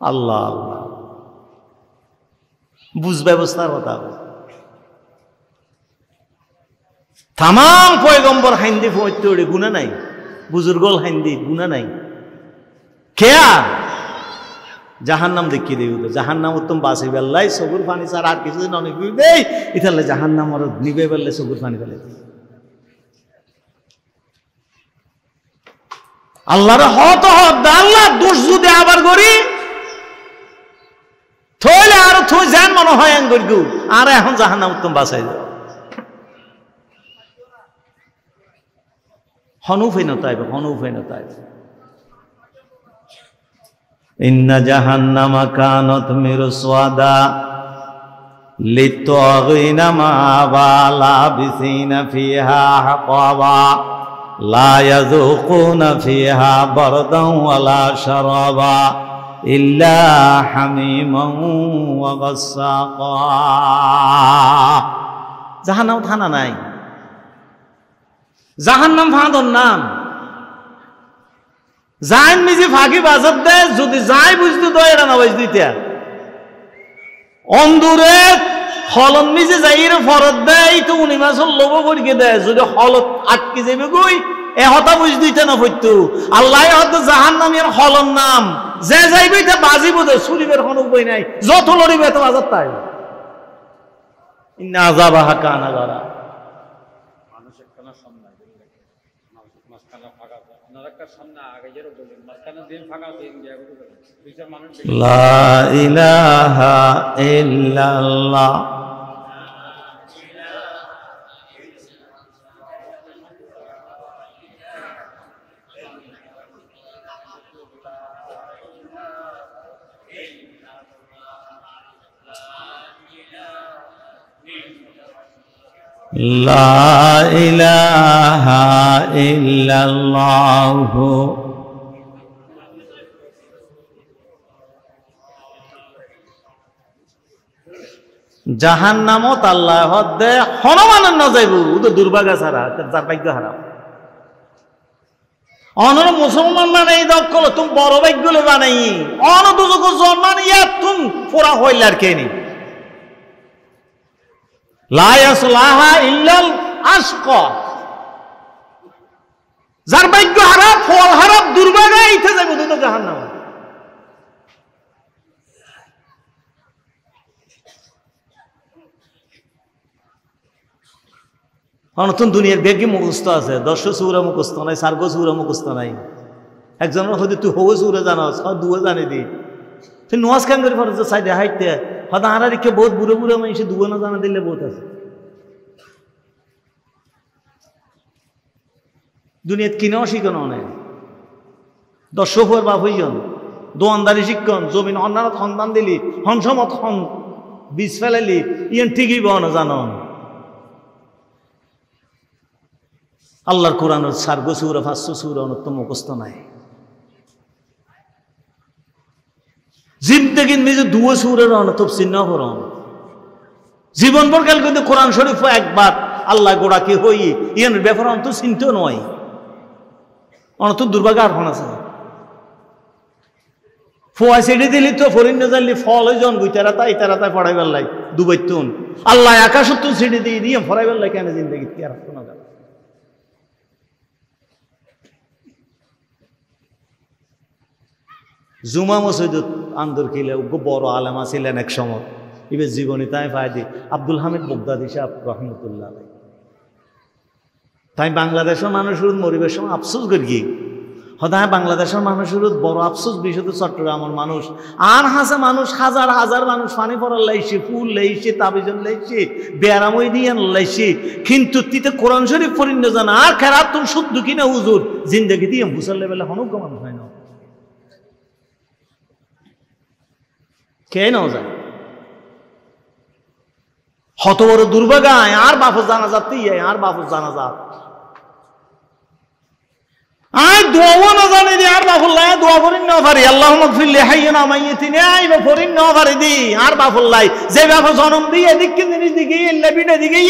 আল্লাহ আল্লাহ বুঝ ব্যবস্থার কথা তাম পয়গম্বর হাইন্দি ফোড়ে গুণা নাই বুজুর্গল হাইন্দি গুণা নাই খেয়া জাহান্নাম দেখিয়ে দেব জাহান্নাম উত্তম বাসি বেল্লাই সগুর পানি ছাড়া আর কিছুদিন অনেক দেই ইতালে জাহান্নাম আর নিবে বেললে সগুর পানি ফেলে আল্লাহর হত আল্লাহ দোষ যদি আবার করি থইলে আর থই জান মনে হয় গু আর এখন জাহান্নাম উত্তম বাসাই যাও হনুফেনতাইব হনুফেনতাইব ইন্না জাহান্নামা কানাত মিরসাদা লিত্তাগিনা মা'আবা বিসিনা ফিহা হাকাবা লা ইয়াযুকুনা ফিহা বারদান ওয়ালা শারাবা ইল্লা হামিমান ওয়া গাসসাকা জাহান্নাম থানা নাই জাহান্নাম ফাঁদর নাম যাইন মিজি ফাঁকি বাজার দেয় যদি যাই বুঝতে তো এরা না বুঝতে অন্দুরে হলন মিজে যাই ফরত দেয় তো উনি মাসের লোভ পরীক্ষে দেয় যদি হলত আটকে যাবে গই এ হতা বুঝ দিতে না হইতো আল্লাহ হয়তো জাহান্নামের হলন নাম যে যাইবে এটা বাজিব দে সুরিবের কোনো উপায় নাই যত লড়িবে তো বাজার তাই ইন্না আযাবাহা কানা গারা মানুষের কানা সামনে মাঝখানে ফাঁকা আপনার একটা সামনে আগে যেরকম বললেন মাঝখানে দিন ফাঁকা দিন দুইটা মানুষ লা ইলাহা ইল্লাল্লাহ লা ইলাহা ইল্লাল্লাহ জাহান্নামত আল্লাহ হদ্দে হনুমানের না যাইব ও তো দুর্ভাগা ছাড়া যার ভাগ্য হারাম অনর মুসলমান বানাই দক্কল তুমি বড় ভাগ্যলে বানাই অন দুজক জন্মানিয়া তুমি ফোরা হইলার কেনি লা ইয়াসলাহা ইল্লাল আশকা যার ভাগ্য হারাম ফল হারাম দুর্ভাগা ইতে যাইব তো জাহান্নাম নতুন দুনিয়ার বেগে মুখস্থ আছে 10 সূরা মুখস্থ নাই 4 সূরা মুখস্থ নাই একজনের হয়তো তুই হওয়া সূরা জানাস আর দুয়া জানি দি তুই নওয়াজ কাম করে ফরজ সাইডে হাইতে হদা আরা রিকে বহুত বুড়ো বুড়ো মানুষ দুয়া না জানা দিলে বহুত আছে দুনিয়াত কিনেও শিখানো নাই 10 হওয়ার বাপ হইজন দোয়ানদারি শিক্ষণ জমিন অন্যান্য সন্তান দিলি হনসমত হন বীজ ফেলাইলি ইয়ান ঠিকই বহন জানো আল্লাহর কোরআনের 4 সূরা 500 সূরা অন্যতম মুখস্থ নাই জিন্দেগির নিজে 2 সূরার অন্যতম চিহ্ন পড়ন জীবন ভর কাল কিন্তু কোরআন শরীফ একবার আল্লাহ গোড়া কি হই ইয়ার ব্যাপার অন্ত চিন্তা নয় অন্যতম দুর্ভাগ্য আর কোন আছে ফোয়া ছেড়ে দিলি তো ফরিন না জানলি ফল হয়ে জন গুইতারা তাই পড়াইবার লাই দুবাইতুন আল্লাহ আকাশত ছেড়ে দিয়ে দিয়ে ফরাইবার লাই কেন জিন্দেগি কি আর কোন গেল জুমা মসজিদত আন্দর কিলে বড় আলেমা ছিলেন এক সময় এবার জীবনী তাই ফায়দি আব্দুল হামিদ বগদাদি সাহেব রহমতুল্লাহ তাই বাংলাদেশের মানুষের মরিবের সময় আফসোস করি হদায় বাংলাদেশের মানুষের বড় আফসোস বিশেষত চট্টগ্রামের মানুষ আর হাসে মানুষ হাজার হাজার মানুষ পানি পড়ার লাইছে ফুল লাইছে তাবিজন লাইছে বেয়ারামই দিয়ে লাইছে কিন্তু তিতে কোরআন শরীফ পড়িন না জানা আর খেরাত তুমি শুদ্ধ কিনা হুজুর জিন্দগি দিয়ে ভুসার লেভেলে হনুক মানুষ হয় না কে নাও যায় হত বড় দুর্ভাগায় আর বাপস জানা যাতেই আর বাপস জানা যাত আয় দোয়া না জানি দি আর বাফুল্লাহ দোয়া করিন না পারি আল্লাহুম্মা গফিরলি হাইয়িনা মাইয়িতিনা আইবা করিন না পারি দি আর বাফুল্লাহ যে বাপ জন্ম দিয়ে দিকে জিনিস দিকে লেবিটা দিকে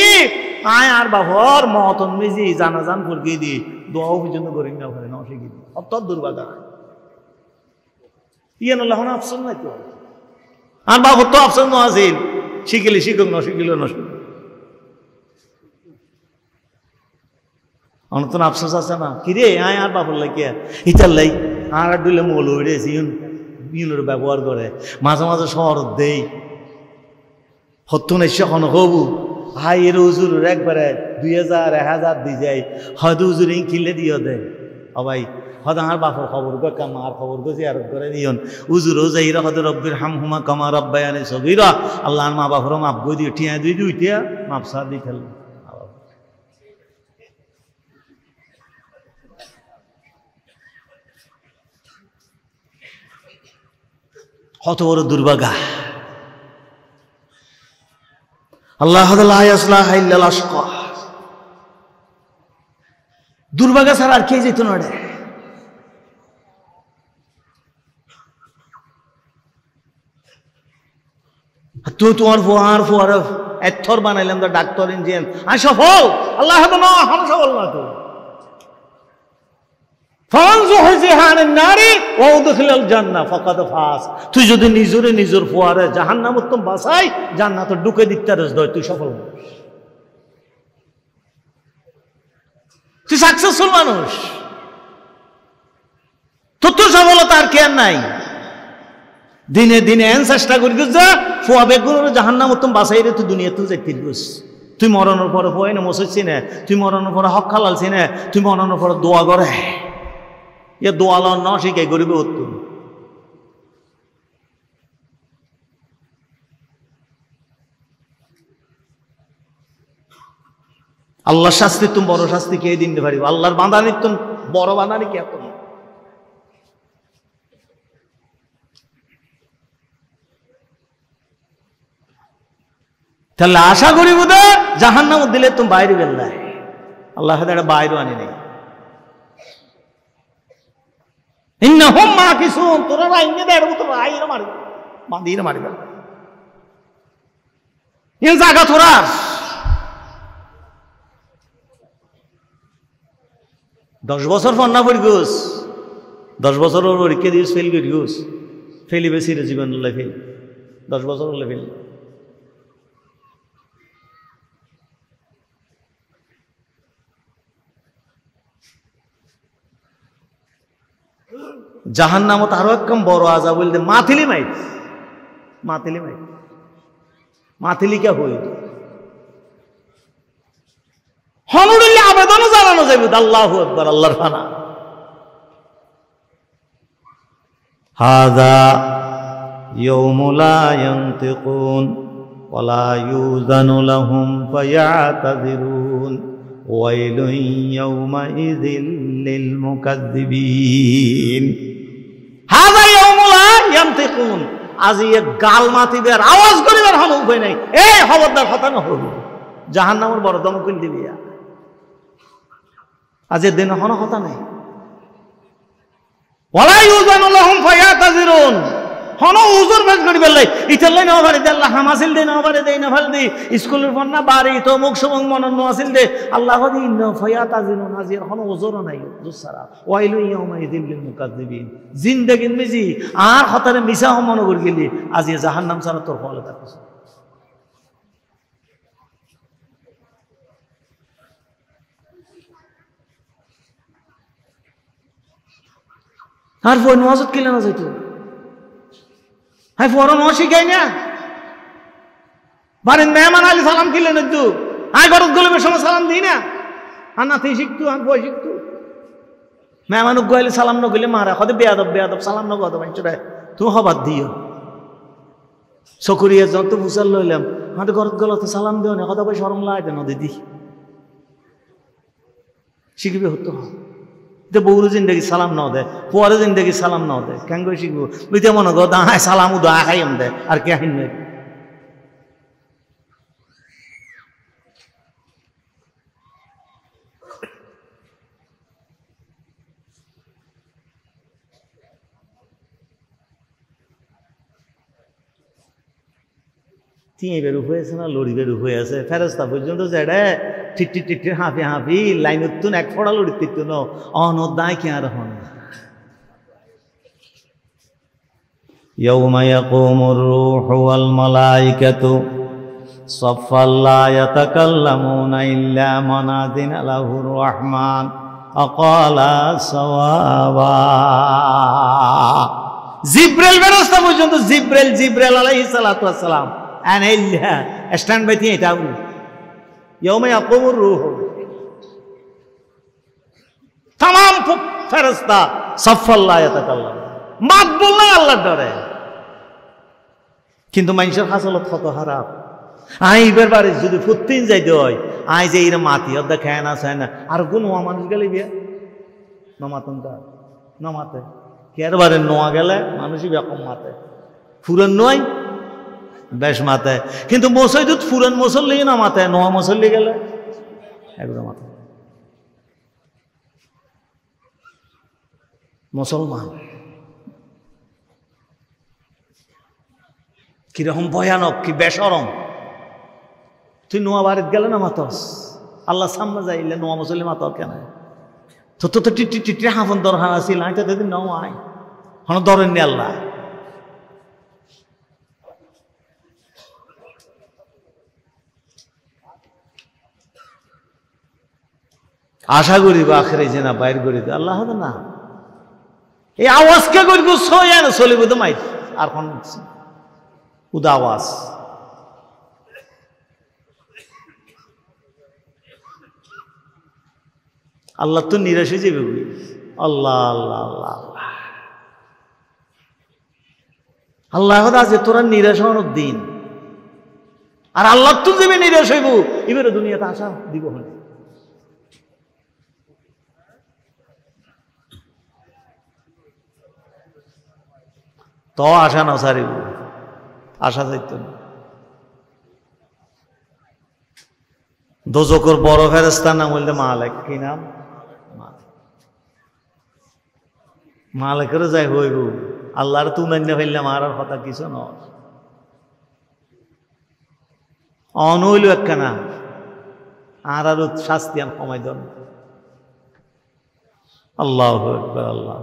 আয় আর বাফর মতন মিজি জানাজান ফুরকি দি দোয়াও পর্যন্ত করিন না পারি না শিখি অত দুর্ভাগা ইয়ান আল্লাহ না আফসোস নাই তো আর বাবু তো আফসোস না আছে শিখিলি শিখুক না শিখিল না অনতন আফসোস আছে না কিরে আয় আর বাবুর লাগিয়া ইতার লাই আর দুলে মল উড়েছি ইউনের ব্যবহার করে মাঝে মাঝে শহর দেই হত্যন এসে এখন হবু হাই এর উজুর একবারে 2000 1000 দিয়ে যায় হয়তো উজুর কিনলে দিয়ে দেয় ভাই হয়তো আমার বাপর খবর গো কামার খবর গো জিয়ারত করে দিয়ন উজুরও যাইরা হয়তো রব্বির হামহুমা কামা রাব্বায়ানি সগীরা আল্লাহর মা বাপর মাপ গই দিয়ে ঠিয়া দুইটা মাপ সার দিয়ে খেল কত বড় দুর্ভাগা আল্লাহ লা ইয়াসলাহা ইল্লাল আশকা দুর্ভাগা ছাড়া আর কে যেত না রে তুই তোমার ফোয়ার এথর বানাইলাম তো ডাক্তার ইঞ্জিনিয়ার আমি সফল আল্লাহ না আমি সফল না তো তুই যদি নিজের ফোয়ারে জাহান্নাম উত্তম বাসাই জান্নাত ঢুকে দিতে তুই সফল তুই সাকসেসফুল মানুষ, তোর তো সফলতা আর কেয়ার নাই। দিনে দিনে এন চেষ্টা করি যা ফোয়া বেগুলোর জাহান্নাম উত্তম বাসাই রে তুই দুনিয়া তুই যাইতে দিস। তুই মরণের পরে ফোয়াই না মসজিদছি না, তুই মরণের পরে হক খালালছি না, তুই মরণের পরে দোয়া করে এ দোয়া লন ন শিখাই গরিবে উত্তম। আল্লাহর শাস্তি তুমি বড় শাস্তি কে দিতে পারিব? আল্লাহর বাঁধানি তুমি বড় বাঁধানি কে? এখন তাহলে আশা করি বোধ জাহান্নাম দিলে তুমি বাইরে বেল্লাই, আল্লাহ বাইরে আনি নাই। ইন্নাহুম মাকিসুন, তোরা রাইনে দেড় মতো রাইরে মারবে, বাঁধিয়ে মারবে এই জায়গা তোরা। 10 বছর ফন্না পড়ি গোস, 10 বছর পরীক্ষা দিস ফেল করি গোস, ফেলি বেশি রে জীবন ফেল, 10 বছর হলে ফেল। জাহান্নামত আরো একদম বড় আজাব বলতে মাথিলি মাইত, মাথিলি মাইত, মাথিলি কে হই হনুরুল্লাহ আবেদনও জানানো যাবে। আল্লাহু আকবার, আল্লাহর ফানা। হাযা ইয়াউমু লা ইয়ানতিকুন ওয়া লা ইউযানু লাহুম ফায়াতাযিরুন ওয়াইলুন ইয়াউমাইযিল লিল মুকাজ্জিবিন। হাযা ইয়াউমু লা ইয়ানতিকুন, আজ এই গাল মাতিবার আওয়াজ করিবার হন উপায় নাই। এই খবরদার কথা না হল, জাহান্নামের বড় দমকল দিবি। আজের দিন হন কথা নাই। ওয়ালা ইউযানু লাহুম ফায়াতাযিরুন, হন উজুর বেশ করি বেলাই ইতাল্লাই না পারে দে, আল্লাহ হামাসিল দে না পারে দেই না ফাল দি স্কুলের পর না বাড়ি তো মুখ সুমং মনন নোয়াসিল দে আল্লাহ দি ইন্না ফায়াতাযিরুন, আজের হন উজুরও নাই দুসারা। ওয়াইলু ইয়াউমাইযিল লিল মুকাজ্জিবিন, জিন্দেগিন মিজি আর হতারে মিছা মনে করি গেলি আজ জাহান্নাম ছাড়া তোর ফল তার কিছু। আর ফোন নজর কিলে না যাইতো, হ্যাঁ ফোর ন শিখাই না বারেন মেহমান আলী সালাম কিলে না তু আয় ঘরত গেলে সময় সালাম দিই না, আর না তুই শিখতু আর বই শিখতু মেহমান গেলে সালাম নগলে মারা হতে বেয়াদব বেয়াদব সালাম নগদ বাঞ্চটা তুমি হবার দিও চকুরিয়া যত বুঝার লইলাম হাতে ঘরত গেলে সালাম দিও না কথা বই সরম লাগে নদী দি শিখবে হতো। বউর জিন্দগি সালাম নাও দে, পরে জিন্দগি সালাম নাও দে, কেন করে শিখবো? বুঝতে মনে কর দাঁড়ায় সালাম উদা খাইম দে আর কে হাইন নাই। তিন বেরু হয়েছে না লড়ি বেরু হয়ে আছে ফেরস্তা পর্যন্ত যেটা ঠিকটি টিকটি হাঁপি হাঁপি লাইন উত্তুন এক ফোড়া লড়ি তিত্তু ন অনদায় কে আর হন। ইয়াউমা ইয়াকুমুর রূহু ওয়াল মালাইকাতু সাফফান লা ইয়াতাকাল্লামুনা ইল্লা মান আযিনা লাহুর রাহমান আকালা সাওয়াবা। জিব্রাইল ফেরেশতা পর্যন্ত জিব্রাইল আলাইহিস সালাতু ওয়াস সালাম আনাইল্লা স্ট্যান্ড বাই দিয়ে এটা ইয়াউমা ইয়াকুমুর রূহু तमाम ফেরেশতা সাফফান লা ইয়াতাকাল্লাম মাকবুল না আল্লাহর ডরে। কিন্তু মানুষের হাসলত কত খারাপ। আইবার বাড়ি যদি ফুত্তিন যাইতে হয় আই যে এরা মাতি অর্ধা খায় না চায় না আর কোন নোয়া মানুষ গেলে বিয়ে নমাতন তার নমাতে কেরবারে নোয়া গেলে মানুষই বেকম মাতে ফুরন নয় বেশ মাতে। কিন্তু মসজিদত ফুরন মুসল্লি না মাতে, নোয়া মুসল্লি গেলে একদম মাতে। মুসলমান কিরকম ভয়ানক, কি বেসরম। তুই নোয়া বাড়িতে গেলে না মাতস আল্লাহ সামনে যাইলে নোয়া মুসল্লি মাত কেন তো তো তো টিটি টিটি হাফন দরকার আছিল আইটা দিন নাও আয় হন দরেন নি আল্লাহ। আশা করিব আখেরে যে না বাইর করি দে আল্লাহ না এই আওয়াজকে করিব সয়া না চলিব তো মাইট আর কোন উদা আওয়াজ আল্লাহ তো নিরাশ হয়ে যাবে আল্লাহ আল্লাহ আল্লাহ আল্লাহ আল্লাহ আজ তোরা নিরাশ হওয়ার দিন আর আল্লাহ তো যাবে নিরাশ হইব এবারে দুনিয়াতে আশা দিব হলে তো আশা না সারিব আশা যাইত না দোজকর বড় ফেরেস্তার নাম বললে মালেক কি নাম মালেকের যাই হইব আল্লাহর তু মান্য ফেললাম আর কথা কিছু নয় অনইল একখানা আর শাস্তি আন কমাই দেন আল্লাহ আল্লাহ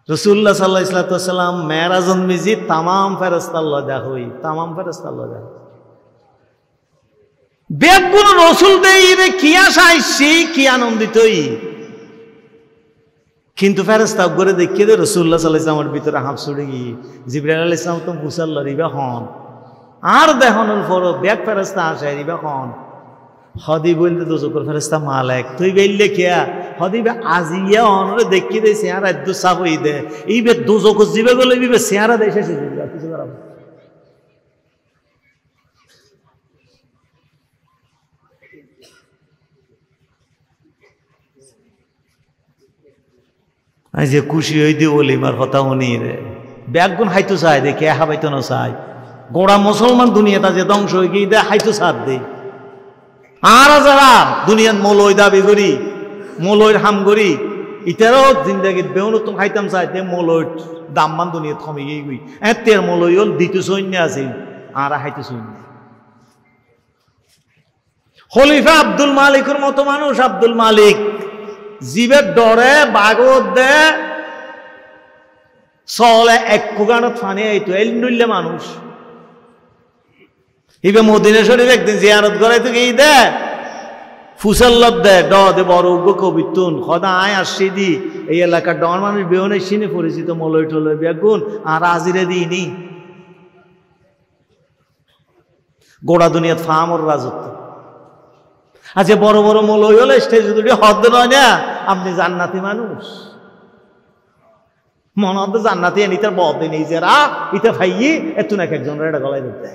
রসুল্লাহ সাল্লাহ ইসলাতাম মেরাজন মিজি তামাম ফেরেস্তা আল্লাহ দেখ হই তামাম ফেরেস্তা আল্লাহ দেখ বেগুন রসুল দেই রে কি আশা আইসি কি আনন্দিতই কিন্তু ফেরেস্তা করে দেখিয়ে দে রসুল্লাহ সাল্লাহ ইসলামের ভিতরে হাফ ছুড়ে গিয়ে জিবরাইল আলাইহিস সালাম তো মুসাল্লা রিবা হন আর দেখানোর পর ব্যাগ ফেরেস্তা আসে রিবা হন হদি বলতে দোজকর ফেরেস্তা মালেক তুই বেললে খেয়া হদি বে আজিয়া অনরে দেখিয়ে দে চেহারা একটু সাফ হই দে এই বে দোজকর জিবে গেলে বিবে চেহারা দেশে কিছু করা যে খুশি হই দি অলিমার কথা উনি রে ব্যাগুন হাইতো চাই দে কে হাবাইতো না চাই গোড়া মুসলমান দুনিয়াটা যে ধ্বংস হয়ে গিয়ে দে হাইতো সাথ দে আর যারা দুনিয়ার মলয় দাবি করি মলয়ের হাম করি ইতারও জিন্দাগিত বেউন তুমি খাইতাম চাই দে মলয় দামমান দুনিয়াত কমে গিয়ে গই এতের মলয় হল দ্বিতীয় সৈন্য আছে আর হাইতো সৈন্য খলিফা আব্দুল মালিকের মতো মানুষ আব্দুল মালিক জীবের ডরে বাগত দে চলে এক কুগানত ফানি আইতো এল নইলে মানুষ ইবে মদিনা শরীফ একদিন জিয়ারত করাইতো গিয়ে দে ফুসাল্লত দে ড দে বড় উগ্র কবিতুন খদা আয় আসছি দি এই এলাকার ডর মানুষ বেহনে সিনে পরিচিত মলয় টলয় বেগুন আর আজিরে দিইনি গোড়া দুনিয়াত ফামর রাজত্ব আচ্ছা বড় বড় মলয় হলে স্টেজ দুটি হদ নয় না আপনি জান্নাতি মানুষ মনে হতো জান্নাতি এনিতার বদে নিজেরা ইটা ভাইয়ে এত নাকি একজন এটা গলায় দিতে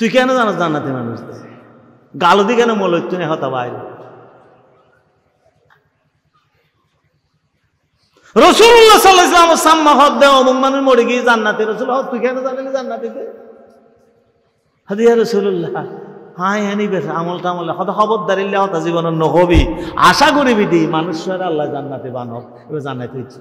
তুই কেন জানাস জান্নাতি মানুষ গালদি কেন মলয় তুই হতা বাইরে রসুল্লাহ সাল্লাল্লাহু আলাইহি ওয়াসাল্লাম সাম্মা হদ দে অমুক মানুষ মরে গিয়ে জান্নাতি রসুল হদ তুই কেন জানিস জান্নাতিতে হাদিয়া রসুল্লাহ হাই হানি বেশ আমল টামলে হয়তো খবরদারিল্লে হতা জীবনের নহবি আশা করিবি দি মানুষ আল্লাহ জান্নাতে বানব এবার জান্নাতে ইচ্ছে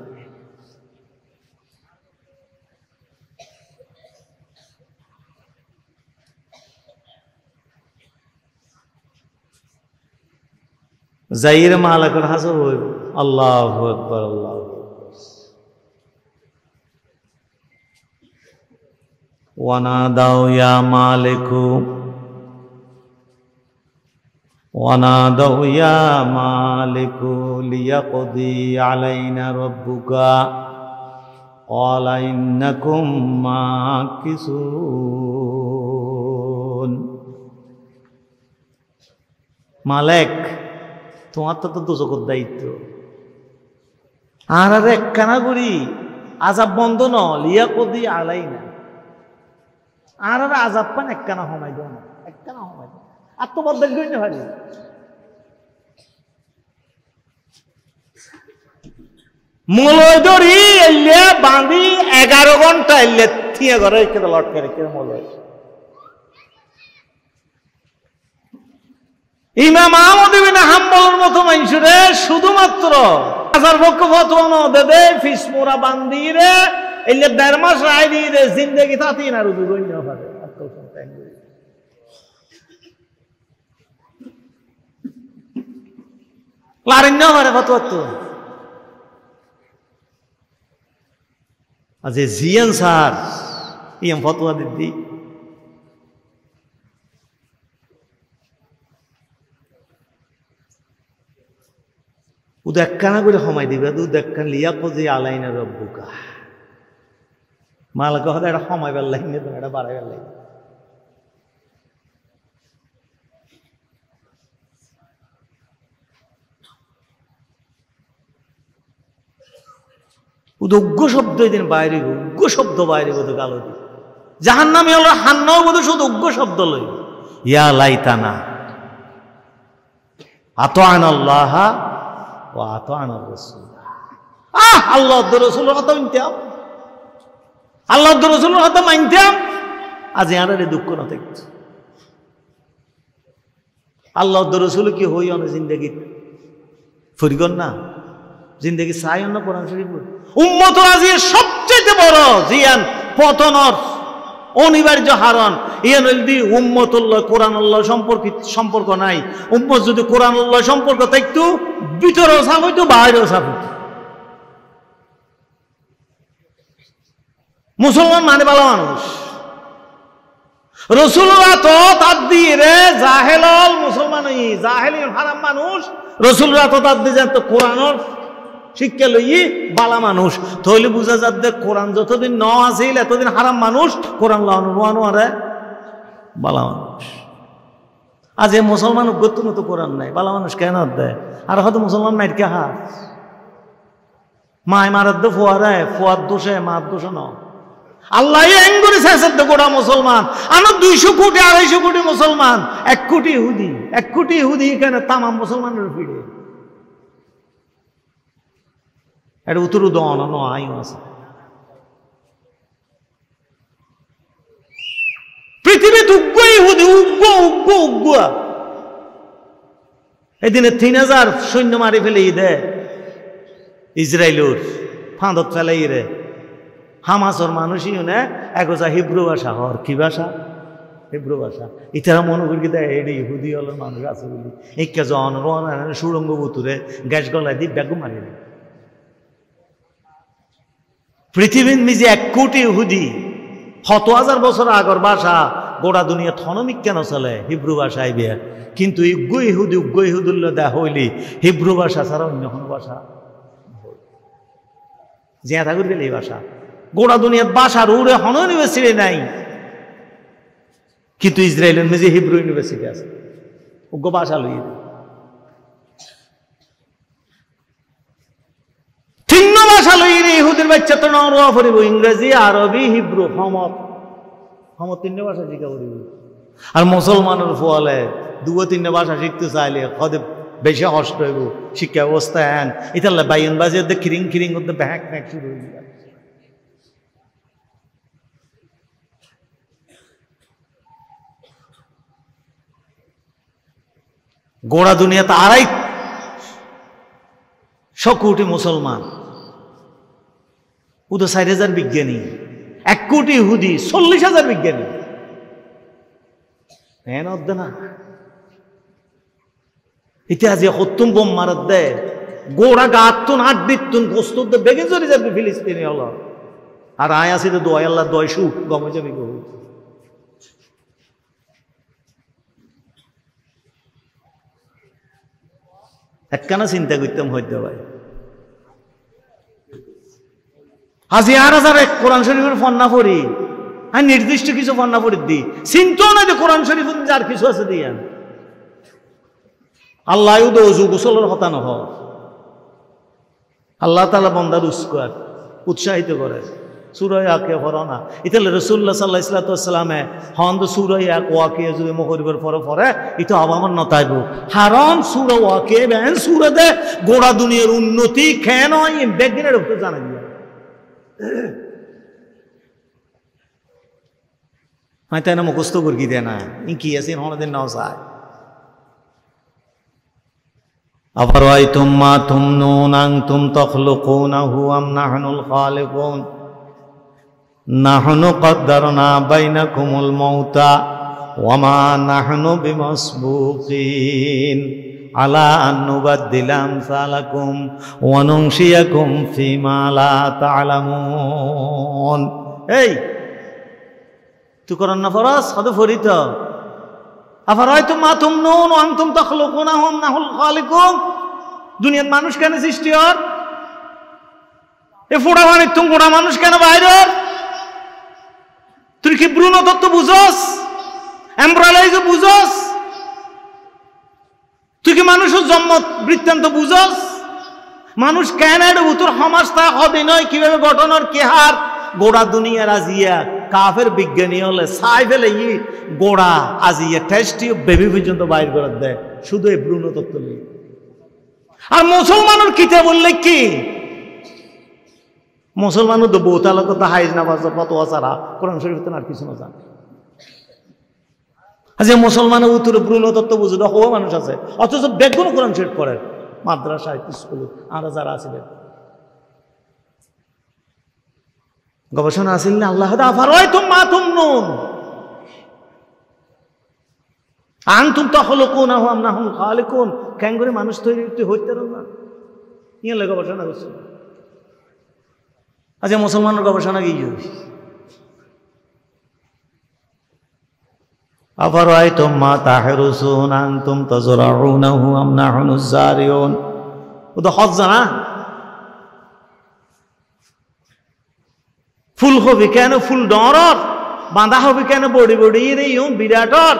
যাইরে মালাকুল হাসব হইব আল্লাহু আকবার আল্লাহু ওয়ানাদাউ ইয়া মালিকু ونادوا يا مالك ليقضي علينا ربك قال إنكم ماكثون মালিক তোমার তো দোজকের দায়িত্ব আর একখানা করি আজাব বন্ধ ন লিয়াকদি আলাইনা আর আজাব পান একখানা হমাই দাও না একখানা হমাই দাও আত্মবদ্ধের গণ্য হয় মলয় ধরি এলে বাঁধি 11 ঘন্টা এলে থিয়ে ঘরে রেখে লটকে রেখে মলয় ইমাম আহমদ ইবনে হাম্বলের মতো মানুষরে শুধুমাত্র হাজার পক্ষ ফতোয়া ন দে ফিস মোরা বান্ধি রে এলে 1.5 মাস রায় দিয়ে রে জিন্দেগি তাতি না রুজু গণ্য হয় লারিন্য মারে ফতোয়া তো আজ জিয়ান স্যার ইয়াম ফতোয়া দিদি ও দেখকানা করে সময় দিবে দু দেখকান লিয়া কজি আলাইনা রব্বুকা মালকে হয়তো এটা সময় বেল লাগবে তো এটা বাড়াই বেল লাগবে উগ্র শব্দ এদিন বাইরে উগ্র শব্দ বাইরে বোধ গালো দি জাহান নামে হলো হান্নাও বোধ শুধু উগ্র শব্দ লই ইয়া লাইতানা আতাআনা আল্লাহ ওয়া আতাআনা রাসূল আল্লাহ রাসূলের কথা মানতাম আল্লাহ রাসূলের কথা মানতাম আজ আর দুঃখ না থাকছে আল্লাহ রাসূল কি হই অন জিন্দেগি ফরিগন না জিন্দেগি চাই না কোরআন শরীফ উম্মত আজি সবচেয়ে বড় জিয়ান পতনর অনিবার্য হারণ ইয়ান যদি উম্মতুল্লাহ কোরআনুল্লাহ সম্পর্ক নাই উম্মত যদি কোরআনুল্লাহ সম্পর্ক থাকতো ভিতরেও সাফ হইতো বাইরেও সাফ হইতো মুসলমান মানে ভালো মানুষ রসুলরা তো তার দিয়ে জাহেলল মুসলমান জাহেলি হারাম মানুষ রসুলরা তো তার দিয়ে জানতো কোরআনের শিক্ষা লই বালা মানুষ তাহলে বুঝা যাচ্ছে কোরআন যতদিন ন আছিল এতদিন হারাম মানুষ কোরআন লানো আরে বালা মানুষ আজ এ মুসলমান গতুন তো কোরআন নাই বালা মানুষ কেন দেয় আর হয়তো মুসলমান মাইর কে হাত মায় মারার দে ফোয়ারে ফোয়ার দোষে মার দোষে ন আল্লাহ এঙ্গুরি শেষের তো গোটা মুসলমান আমার 200 কোটি 250 কোটি মুসলমান 1 কোটি ইহুদি এখানে তামাম মুসলমানের ভিড়ে এটা উত্তর দন আইও আছে পৃথিবীতে উগ্র ইহুদি উগ্র এদিনে 3000 সৈন্য মারি ফেলে দে ইসরায়েলের ফাঁদত ফেলাই রে হামাসর মানুষই না একজা হিব্রু ভাষা হর কি ভাষা হিব্রু ভাষা ইতারা মনে করি দেয় এটা ইহুদি হল মানুষ আছে বলি এই কাজ সুরঙ্গ বুতুরে গ্যাস গলায় দিয়ে ব্যাগু মারি পৃথিবীর মিজে 1 কোটি ইহুদি 100,000 বছর আগর ভাষা গোটা দুনিয়া থনমিক কেন চলে হিব্রু ভাষায় বিয়ে কিন্তু উগ্র ইহুদুল্লাহ দেয়া হইলি হিব্রু ভাষা ছাড়া অন্য কোনো ভাষা জিয়া ঠাকুর গেলে এই ভাষা গোটা দুনিয়ার ভাষার উড়ে হন ইউনিভার্সিটি নাই কিন্তু ইসরায়েলের মেজে হিব্রু ইউনিভার্সিটি আছে উগ্র ভাষা লই ভিন্ন ভাষা লই ইহুদের বাচ্চা তো নরওয়া পড়িব ইংরেজি আরবি হিব্রু হমত 3 ভাষা শিখা পড়িব আর মুসলমানের ফলে 2-3 ভাষা শিখতে চাইলে কদে বেশি কষ্ট হইব শিক্ষা ব্যবস্থা এন ইতালে বাইন বাজে খিরিং করতে ব্যাক শুরু হয়ে যায় গোড়া দুনিয়াতে 250 কোটি মুসলমান উদো 4,000 বিজ্ঞানী 1 কোটি ইহুদি 40,000 বিজ্ঞানী হ্যাঁ অদ্দে না ইতিহাসে হত্যুম বোম মারাত দেয় গোড়া গাতুন আট দিতুন গোস্ত বেগে চলে যাবে ফিলিস্তিনি হল আর আয় আসি তো দোয় আল্লাহ দয় সুখ গমে যাবি গো একখানা চিন্তা করতাম হইতে ভাই হাজি 1000 কোরআন শরীফের ফন্না পড়ি আর নির্দিষ্ট কিছু ফন্না পড়ি দি চিন্তাও না যে কোরআন শরীফ যার কিছু আছে দিয়া আল্লাহ অজু গোসলের হতা নহ আল্লাহ তাআলা বান্দার উৎসাহিত করে সূরা ইয়াকে পড়ো না ইতালে রাসূলুল্লাহ সাল্লাল্লাহু আলাইহি ওয়াসাল্লামে হন্দ সূরা ইয়াক ওয়াকে যদি মগরিবের পরে এটা আবার নতাইব হারাম সূরা ওয়াকে বেন সূরা দে গোড়া দুনিয়ার উন্নতি কেন হয় বেগিনের উপর জানা দিয়া হয় তাই না মুখস্থ করি দেয় না কি আছে হনদিন নাও চায় أفرأيتم ما تمنون أنتم تخلقونه أم نحن الخالقون نحن قدرنا بينكم الموت وما نحن بمسبوقين على أن نبدل أمثالكم وننشئكم فيما لا تعلمون এই তুই করেন না ফরাস কত ফরিত أفرأيتم ما تمنون وأنتم تخلقونه أم نحن الخالقون দুনিয়ার মানুষ কেন সৃষ্টি হর? এ ফোড়া পানির তুমি গোড়া মানুষ কেন বাইরে? তুই কি ভ্রূণ তত্ত্ব বুঝস? এমব্রয়লাইজ বুঝস? তুই কি মানুষের জন্ম বৃত্তান্ত বুঝস? মানুষ কেন তোর সমাজ তা হবে নয় কিভাবে ঘটনার কেহার গোড়া দুনিয়া আজিয়া কাফের বিজ্ঞানী হলে সাই ফেলে গোড়া আজিয়া টেস্টি বেবি পর্যন্ত বাইর করে দেয় শুধু এই ভ্রূণ তত্ত্ব নিয়ে। আর মুসলমানের কিতাব বললে কি? মুসলমানের তো বহুতালা কথা হাইজ নামাজ ফতোয়া ছাড়া কোরআন শরীফ আর কিছু না জানে। আজ মুসলমানের উত্তরে ভ্রূণ তত্ত্ব বুঝে হওয়া মানুষ আছে, অথচ বেগুন কোরআন শরীফ পড়ে মাদ্রাসায় স্কুলে আমরা যারা আছিলেন। গবেষণা আসিল না আল্লাহ আফারাইতুম মা তুমনুন আনতুম তাখলুকুনাহু আম নাহনুল খালিকুন। কেন করে মানুষ তৈরি হইতে পারেন না? ইয়ে গবেষণা করছে। আচ্ছা মুসলমানের গবেষণা কি? আফারাইতুম মা তাহরুসুন আনতুম তাজরাউনাহু আম নাহনুজ জারিউন। ও তো হজ জানা। ফুল হবে কেন ফুল ডরর, বাঁধা হবে কেন বড়ি বড়ি রে বিরাটর,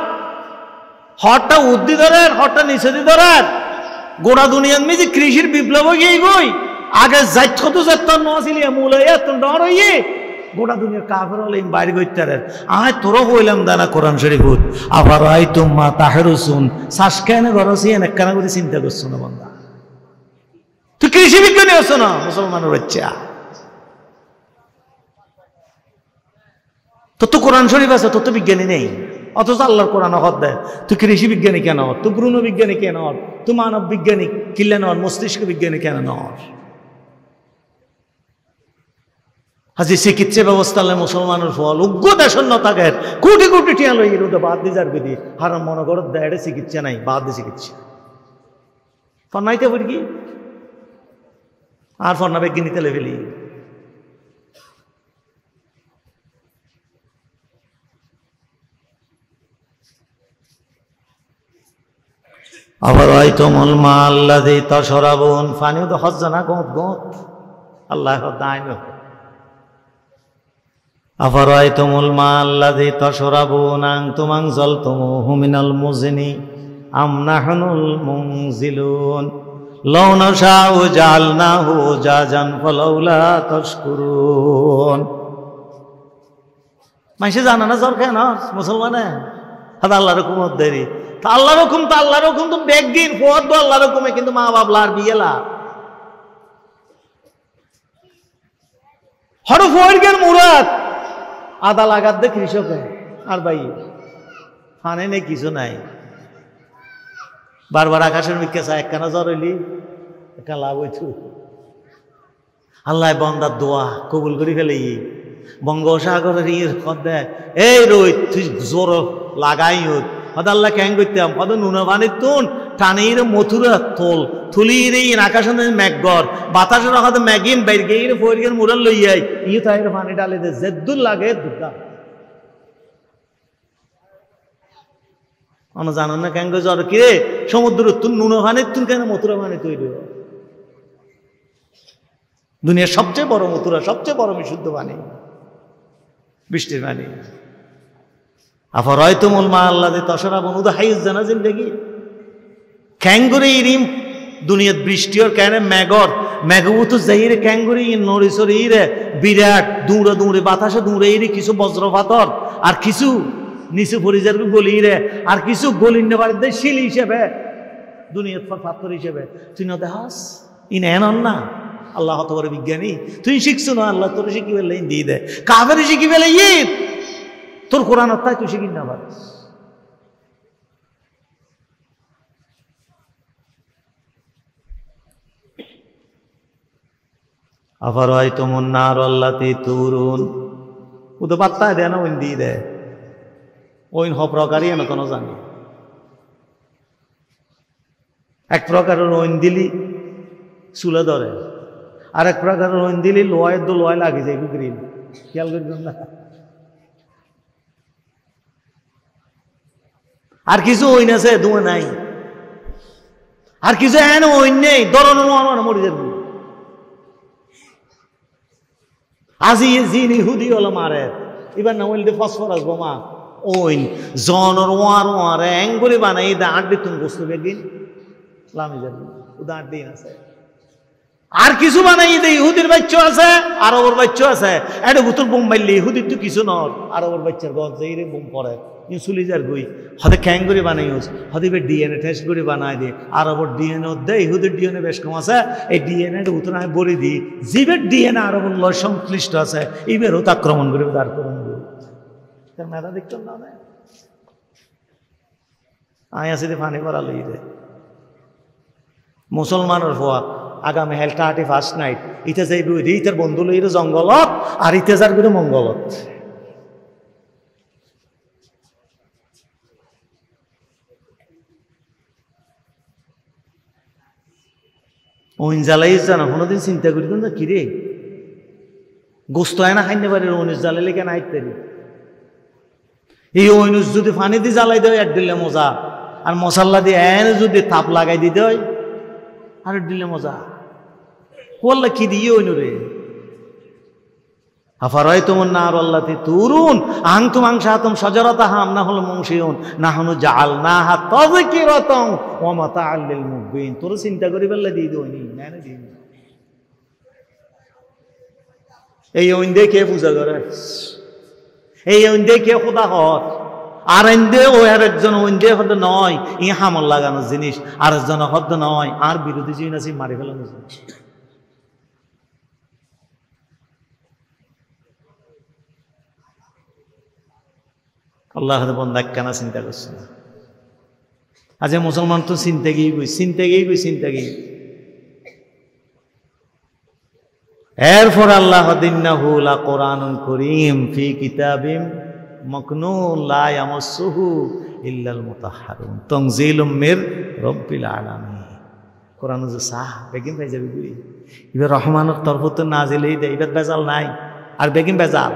হরটা উদ্দি ধরেন হরটা নিচে দি ধরেন। গোড়া দুনিয়ার মেয়ে যে কৃষির বিপ্লব গিয়ে গই আগে যাইত কত যাইত নছিলি মূল ডর হইয়ে গোটা দুনিয়ার কাফের হলে বাইরে গইতারেন। আয় তোরও কইলাম দানা কোরআন শরীফত আবার আই তোমা তাহেরুসুন শ্বাস কেন গরছি একখানা করে চিন্তা করছো না বান্দা? তুই কৃষি বিজ্ঞানী আছো না মুসলমানের বাচ্চা? তোর তো কোরআন শরীফ আছে, তোর তো বিজ্ঞানী নেই, অথচ আল্লাহর কোরআন হদ দেয়। তুই কৃষি বিজ্ঞানী কেন? তুই ভ্রূণ বিজ্ঞানী কেন? তুই মানব বিজ্ঞানী কিল্লে নর, মস্তিষ্ক বিজ্ঞানী কেন নর? আজি চিকিৎসা ব্যবস্থা মুসলমানের ফল উগ্র দেশন্নতাকের কোটি কোটি টিয়া লই রোদে বাদ দিয়ে যার বিধি হারাম মনে করত দেয় চিকিৎসা নাই, বাদ দিয়ে চিকিৎসা ফর্নাইতে বলি কি আর ফর্না বিজ্ঞানীতে লেভেলি। আবার হয়তো মল মা আল্লাহ দিয়ে তসরাবন ফানিও তো হজ জানা গত গত আল্লাহ দায় না। আফারাইতুমুল মা আল্লাযী তাশরাবুন আনতুম আনজালতুমুহু মিনাল মুজনি আম নাহনুল মুনজিলুন লাউ নাশাউ জাআলনাহু জাজান ফালাউলা তাশকুরুন। মাইসে জানা না জর কেন মুসলমানে হাদা আল্লাহর হুকুমত দেরি তা আল্লাহর হুকুম তো আল্লাহর হুকুম তো বেগদিন ফোয়াদ দো আল্লাহর হুকুমে কিন্তু মা বাবলার বিয়েলা হড় ফোয়ারগের মুরাদ আদা লাগাত দে কৃষকে আর ভাই ফানে নেই কিছু নাই। বারবার আকাশের মিকে চা একখানা জ্বর হইলি একটা লাভ হইত। আল্লাহ বন্দার দোয়া কবুল করি ফেলে বঙ্গোপসাগরের ইয়ের দে এই রই তুই জোর লাগাই হোক হয়তো আল্লাহ ক্যাং করতাম হয়তো নুনা পানির তুন টানির মথুরা তোল থুলির আকাশ ম্যাগর বাতাসের হয়তো ম্যাগিন বাইর গিয়ে ফোর মুরাল লইয়াই ইয়ে তাই পানি ডালে দে জেদ্দুর লাগে দুটা আমরা জানান না ক্যাং জ্বর কিরে সমুদ্র তুন নুনা পানির তুন কেন মথুরা পানি তৈরি দুনিয়ার সবচেয়ে বড় মথুরা সবচেয়ে বড় বিশুদ্ধ পানি বৃষ্টির পানি। আফারাইতুমুল মা আল্লাযী তাশরাবুন উদাহাইজ জানা জিন্দেগি ক্যাঙ্গুরি ইরিম দুনিয়াত বৃষ্টি আর কেন মেঘর মেঘবুত যাইরে ক্যাঙ্গুরি নড়িসরি রে বিরাট দৌড়ে দৌড়ে বাতাসে দৌড়ে ইরে কিছু বজ্রপাতর আর কিছু নিচু পরিজার গলি রে আর কিছু গলির নেবার দে শিল হিসেবে দুনিয়াত পাথর হিসেবে তুই না দেখাস ইন এনন না আল্লাহ হত বড় বিজ্ঞানী তুই শিখছো না আল্লাহ তোর শিখি ফেললে দিয়ে দেয় কাফের শিখি ফেলে তোর কোরআন তাই তুই শিখিন না পারিস। আফারাইতুমুন নার আল্লাতী তুরুন ও তো পাত্তা দেয় না ওইন দিয়ে দেয় ওইন হ প্রকারই না কোনো জানি এক প্রকারের ওইন দিলি চুলে ধরে আর এক প্রকারের ওইন দিলি লোয়ের দো লোয় লাগে যায় গ্রিল খেয়াল করবেন না। আর কিছু ওইন আছে ধোঁয়া নাই আর কিছু এন ওই নেই দরনের মরে যাবে আজি জিন ইহুদি হলো মারে এবার না বলতে ফসফরাস বোমা ওই জনের ওয়ার অ্যাঙ্গুলি বানাই দা আড্ডি তুমি বস্তু বেগিন লামি যাবে ওদা আড্ডি আছে আর কিছু বানাই দে ইহুদির বাচ্চা আছে আরবের বাচ্চা আছে এটা বুতুর বোম মারলে ইহুদির তো কিছু নয় আরবের বাচ্চার গঞ্জে এর বোম পড়ে চুলি যার গই হতে ক্যাং করে বানাই হতে ডিএনএ টেস্ট করে বানাই দিয়ে আরবের ডিএনএ দেয় ইহুদির ডিএনএ বেশ কম আছে এই ডিএনএ উত্তর আমি বলে দিই জীবের ডিএনএ আরবের লয় সংশ্লিষ্ট আছে এইবারও আক্রমণ করে দাঁড় করুন তার মেধা দেখতাম না আয় আসি ফানি করা লই রে মুসলমানের হওয়া আগামী হেল 31st নাইট ইতে যাইব ইতের বন্ধু লইর জঙ্গলত আর ইতে যার করে মঙ্গলত ওইন জ্বালাই জানা কোনোদিন চিন্তা করি না কি রে গোস্ত আয়না খাইতে পারি ওইনুস জ্বালাইলে কেন আইতে এই ওইনুস যদি পানি দিয়ে জ্বালাই দেয় আর দিলে মজা আর মশাল্লা দিয়ে এন যদি তাপ লাগাই দিতে হয় আর দিলে মজা বললা কি দিয়ে ওইনু রে আফারাই তোমার না আর আল্লাহ তুরুন আং তুমাং সাহাতম সজরতা হাম না হলো মংসিউন না হনু জাল না হা তবে কি রতং ও মাতা আল্লিল মুবিন তোর চিন্তা করি বেলা দিয়ে দিই না দিই এই ওইন দিয়ে কে পূজা করে এই ওইন দিয়ে কে খোদা হর আর এন্দে ও আর একজন ওইন দিয়ে হদ নয় ই হামল লাগানোর জিনিস আর একজন হদ নয় আর বিরোধী জিনিস আছে মারি ফেলানো জিনিস আল্লাহ বন্ধা কেনা চিন্তা করছে না আজ মুসলমান তো চিন্তা গিয়ে এরপর আল্লাহ দিন্নাহু লা কোরআনুন করিম ফি কিতাবিম মাকনুন লা ইয়ামাসসুহু ইল্লাল মুতাহহারুন তানজিলুম মির রাব্বিল আলামিন কোরআন যে সাহ বেগিন পাই যাবে গুই এবার রহমানের তরফ তো নাজিলই দেয় এবার বেজাল নাই আর বেগিন বেজাল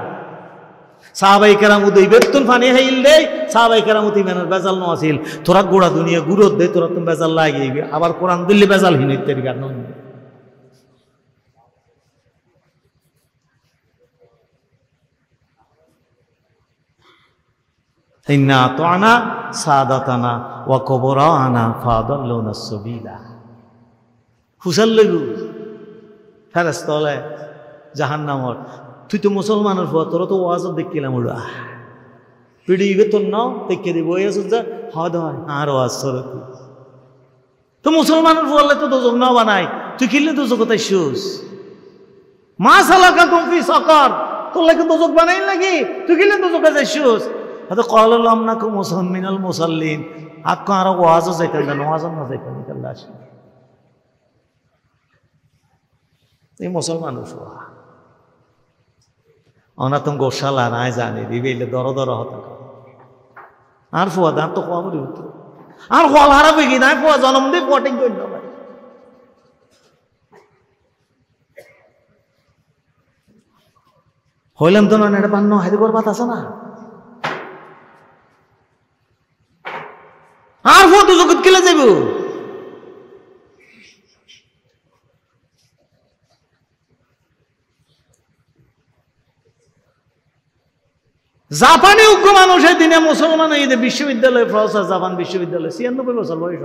সাহাবাই কেরাম উদয় বেতন ফানি হাইল দে সাহাবাই কেরাম উতি মেনার বেজাল ন আছিল তোরা গোড়া দুনিয়া গুরুত দে তোরা তুমি বেজাল লাগিয়ে আবার কোরআন দিল্লি বেজাল হিন ইত্যাদি কারণ ইন্না আতানা সাদাতানা ওয়া কুবরানা ফাদাল্লুনা সাবিলা হুসাল্লু ফেরেশতালে জাহান্নামর তুই তো মুসলমানের হওয়া তোরা তো ওয়াজ দেখিলাম ওরা পিড়িবে তোর নাও দেখে দিব যা হদ হয় আর ওয়াজ সরতি তো মুসলমানের হলে তো দোজক নাও বানাই তুই কিনলে দোজক কোথায় শুস মা সালাকা তুমি সকার তোর লাগে দোজক বানাই নাকি তুই কিনলে দোজকে যাই শুস হয়তো কলাম না কো মুসলমিনাল মুসাল্লিন আক আর ওয়াজও যাইতেন না ওয়াজও না যাইতেন ইতাল্লাহ আসে এই মুসলমান হওয়া অনাতম গোশালা নাই জানি দিবে দর হতা আর ফুয়া দাঁত তো কোয়া বলি হতো আর হল হারাবে কি নাই ফুয়া জন্ম দিয়ে পটিং করল ভাই হইলাম তো না এটা পান্ন হাইতে করবাত আছে না আর ফুয়া তো জগৎ কেলে যাইব জাপানি উগ্র মানুষের দিনে মুসলমান এই যে বিশ্ববিদ্যালয় প্রফেসর জাপান বিশ্ববিদ্যালয় 96 বছর বয়স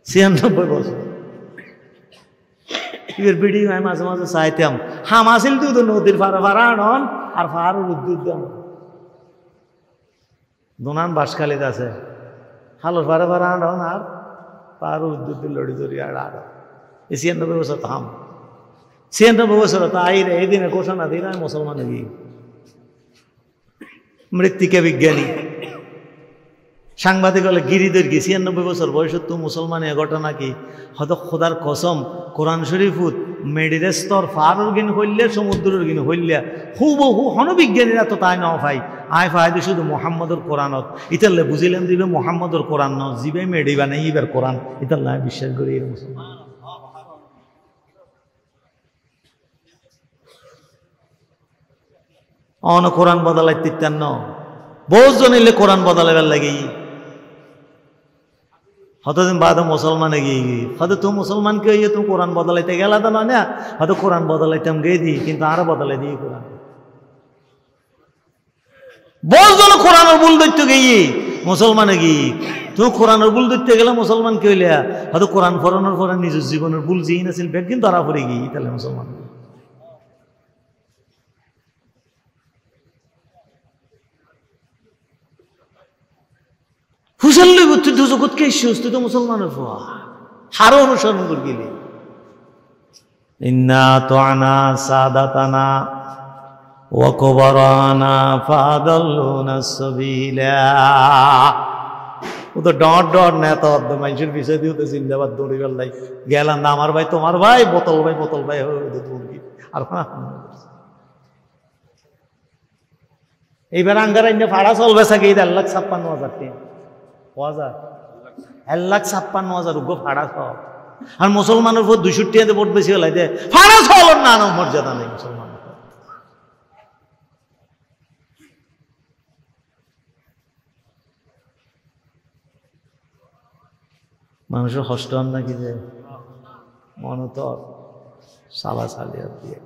96 বছর এর ভিডিও আমি মাঝে মাঝে চাইতাম হামাসিল তো নদীর ফাড়া আনন আর ফাড়ার উদ্যুদ্ধ দোনান বাসখালিতে আছে হালোর ফাড়া আনন আর পাহাড় উদ্যুদ্ধ লড়ি ধরি আর 96 বছর থাম 96 বছর তাই এই দিনে ঘোষণা দিন আমি মুসলমান গিয়ে মৃত্তিকা বিজ্ঞানী সাংবাদিক হলে গিরিদের গি 96 বছর বয়স তো মুসলমানের ঘটনা কি হয়তো খোদার কসম কোরআন শরীফুত মেডির স্তর ফারুর গিন হইলে সমুদ্রের গিন হইলে হুবহু হনবিজ্ঞানীরা তো তাই ন ভাই আয় ফায়দে শুধু মোহাম্মদর কোরআনত ইতাল্লে বুঝিলাম দিবে মোহাম্মদর কোরআন ন জিবে মেডি বানাই ইবার কোরআন ইতাল্লা বিশ্বাস করি এর মুসলমান অন কোরআন বদলাই তিত্তান্ন বহুজন এলে কোরআন বদলাইবার লাগে হতদিন বাদে মুসলমানে গিয়ে হয়তো তো মুসলমানকে হইয়ে তুমি কোরআন বদলাইতে গেলা তো নয় না, হয়তো কোরআন বদলাইতাম গিয়ে দিই, কিন্তু আরো বদলাই দিই কোরআন। বলতো কোরআনের ভুল ধরতে গিয়ে মুসলমানে গিয়ে তুমি কোরআনের ভুল ধরতে গেলে মুসলমানকে হইলে হয়তো কোরআন পড়ানোর পরে নিজের জীবনের ভুল যেই নাছিল ব্যাগ ধরা পড়ে গিয়ে তাহলে মুসলমান। হুসাল্লি তুই তো জগৎকে এসছিস, তুই তো মুসলমানের ফোয়া হারো অনুসরণ করে গেলি। ইন্না তোয়ানা সাদাতানা ওয়া কুবারানা ফাদাল্লুনা সাবিলা। ও তো ডট ডট নেতা মানুষের বিষয় দিয়ে তো জিন্দাবাদ দৌড়ি বেলাই গেলাম না, আমার ভাই তোমার ভাই বোতল ভাই আর এইবার আঙ্গার আইনে ভাড়া চলবে সাকে 1,56,000 1,56,000 উগ্র ভাড়া সব। আর মুসলমানের উপর 200 টাকাতে ভোট বেশি হলাই দে ভাড়া চলর না মর্যাদা নেই মুসলমান। মানুষের হষ্ট হন নাকি যে মনতর সালা সালিয়া দিয়ে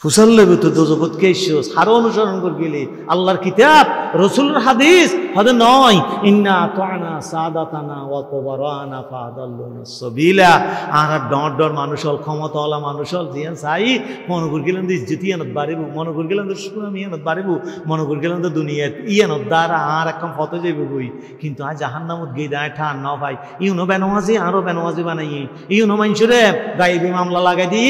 ফুসাল্লেবে তো জগৎকে এসছিস হারো অনুসরণ করে গেলি আল্লাহর কিতাব রসুলের হাদিস হয়তো নয়। ইন্না তোয়ানা সাদাতানা ওয়া কুবারানা ফাদাল্লুনা সাবিলা। আর ডর ডর মানুষ হল ক্ষমতাওয়ালা মানুষ হল জিয়ান সাই মনে করে গেলেন তো ইজ্জত ইয়ানত বাড়িব, মনে করে গেলেন তো সুনাম ইয়ানত বাড়িব, মনে করে গেলেন তো দুনিয়ার ইয়ানত দ্বারা আর একদম ফতে যাইব বই। কিন্তু আজ জাহান্নামত গিয়ে দায় ঠান না ভাই ইউনো বেনওয়াজি আরো বেনওয়াজি বানাই ইউনো মানুষরে গায়েবী মামলা লাগাই দি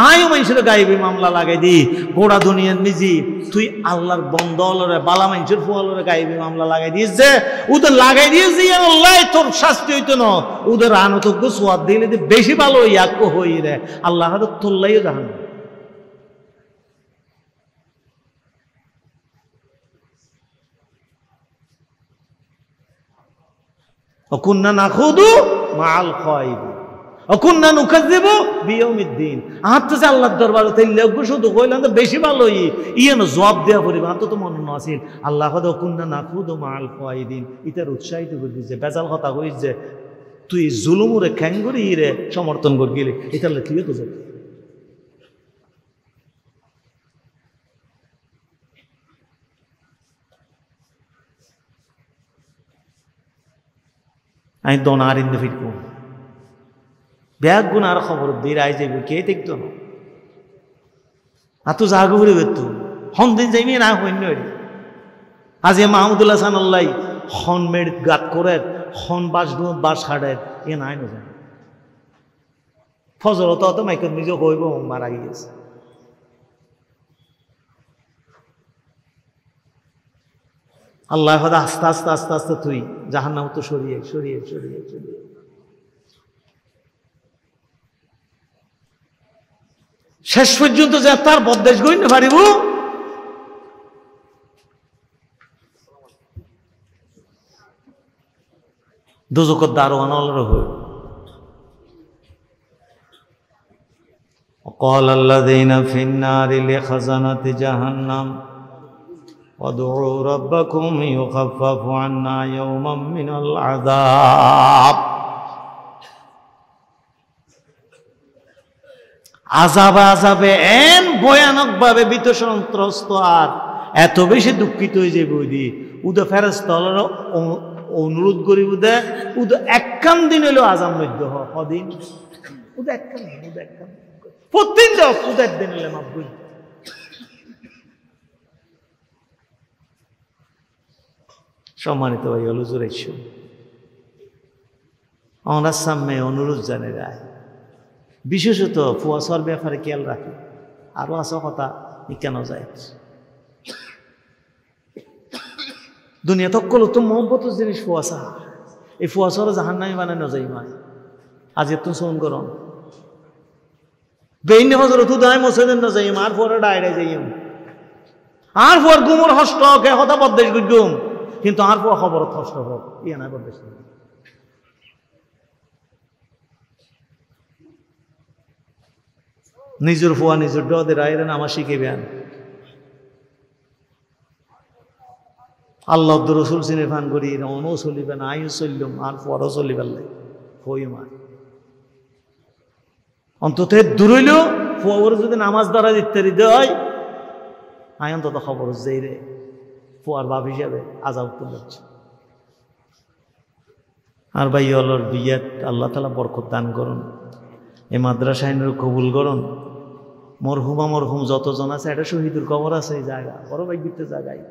আয়ও মানুষরে গায়েবী মামলা লাগাই দি গোড়া দুনিয়ার মিজি তুই আল্লাহর বন্ধরে বালা মানুষের ফুয়ালরে গায়েবী মামলা লাগাই দিয়েছে ওদের লাগাই দিয়েছে আল্লাহ তোর শাস্তি হইতো না ওদের আনতজ্ঞ সোয়াদ দিলে বেশি ভালো ইয়াক্য হই রে আল্লাহ হয়তো তোল্লাইও জাহান। অকুন্না নাখুদু মাল খায়িব অকুন্না নুকাজ্জিবু বিয়াউমিদ্দিন। আর তো আল্লাহর দরবারে তাইলে শুধু কইলাম তো বেশি ভালো ইয়েন জবাব দেওয়া পড়িবে আর তো মনে নাছিল আল্লাহ হয়তো অকুন্না নাখুদু মাল খায়িদিন ইতার উৎসাহিত করে দিয়েছে বেজাল কথা কইস যে তুই জুলুমুরে খ্যাঙ্গুরি রে সমর্থন করে গেলি এটা কি তো যাবে। আমি দনার ইন্দে ফিরব ব্যাগ গুণ আর খবর দিয়ে আই যাইব কে দেখতো না আর তো জাগো ঘুরে বেরতো হন দিন যাইবি না হইন আজ এ মাহমুদুল্লাহ হাসান আল্লাহ হন মেড গাত করে হন বাস বাস হাড়ের এ নাই না যায় ফজর তো মাইক নিজে হইব মারা গিয়েছে। আল্লাহ হয়তো আস্তে আস্তে আস্তে আস্তে তুই জাহান্নাম তো সরিয়ে সরিয়ে সরিয়ে সরিয়ে শেষ পর্যন্ত যে তার বদ্দেশ গইতে পারিব দোজখের দারোয়ান আল্লাহর হই। وقال الذين في النار لخزنة جهنم وادعوا ربكم يخفف عنا يوما من العذاب। আযাবে আযাবে এন ভয়ানক ভাবে ভীত সন্ত্রস্ত আর এত বেশি দুঃখিত হয়ে যাবে ওই উদে ফেরেশতার অনুরোধ করি উদে উদে একখান দিন হলো আযাব মধ্য হদিন উদে একখান প্রতিদিন দাও উদে একদিন হলে মাফ। সম্মানিত ভাই হলো জুরাইশ ওনার সামনে অনুরোধ জানে রায় বিশেষত ফুয়াশার ব্যাপারে খেয়াল রাখে আরো আছে কথা কেন যায় দুনিয়া তকল তো মহব্বত জিনিস ফুয়াশা এই ফুয়াশার জাহান্নামী বানানো যায় মায় আজ এত শোন করন বেইনে হজরত উদয় মসজিদের না যাই আর পরে ডায়রে যাই আর পর গুমর হষ্ট কে হতা বদ্দেশ গুম কিন্তু আর পর খবর হষ্ট হোক ইয়ে না বদ্দেশ নিজের ফুয়া নিজের ডদের আইরেন আমার শিখেবেন আল্লাহ রসুল চিনে ফান করি রনও চলিবে না আইও চললাম আর পরও চলিবার লাগে হই মা অন্তত দূর হইলেও ফুয়ার যদি নামাজ দ্বারা ইত্যাদি দেয় আয় অন্তত খবর যাই রে ফুয়ার বাপ হিসাবে আজাব তুলছে আর ভাই অলর বিয়াত আল্লাহ তালা বরকত দান করুন এই মাদ্রাসা আইনের কবুল করুন মরহুমা মরহুম যতজন আছে একটা শহীদুর কবর আছে এই জায়গা বড় ভাগ্যিতে জায়গায়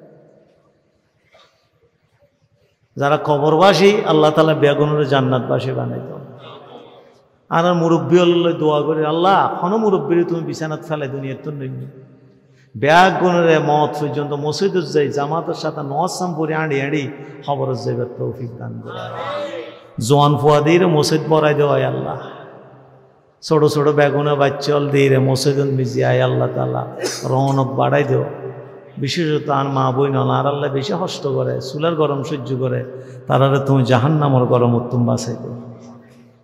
যারা কবরবাসী আল্লাহ তালা বেগুনের জান্নাতবাসী বানাইত আর মুরব্বী আল্লাহ দোয়া করে আল্লাহ কোনো মুরব্বীর তুমি বিছানাত ফেলে দুনিয়ার তো নই বেগুনের মত পর্যন্ত মসজিদত যাই জামাতের সাথে নসাম পরে আঁড়ি আঁড়ি খবরত যাইবার তৌফিক দান করে জোয়ান ফুয়া দিয়ে মসজিদ পড়াই দেওয়া আল্লাহ ছোট ছোট বেগুনে বাচ্চল দিয়ে মসজিদ মিজি আয় আল্লাহ তালা রৌনক বাড়াই দেও বিশেষত আর মা বই নন আর আল্লাহ বেশি কষ্ট করে চুলার গরম সহ্য করে তারারে তুমি জাহান্নামের গরম উত্তম বাঁচাই দেও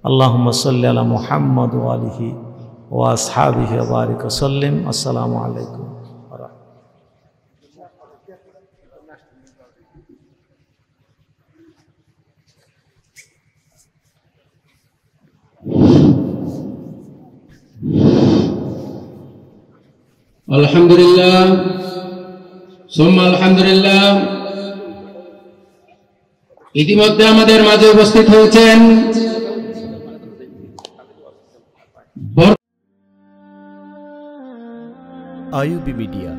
আল্লাহুম্মা সাল্লি আলা মুহাম্মদ ওয়া আলিহি ওয়া আসহাবিহি ওয়া বারিক ওয়া সাল্লিম আসসালামু আলাইকুম আলহামদুলিল্লাহ সুম্মা আলহামদুলিল্লাহ ইতিমধ্যে আমাদের মাঝে উপস্থিত হয়েছেন আইইউবি মিডিয়া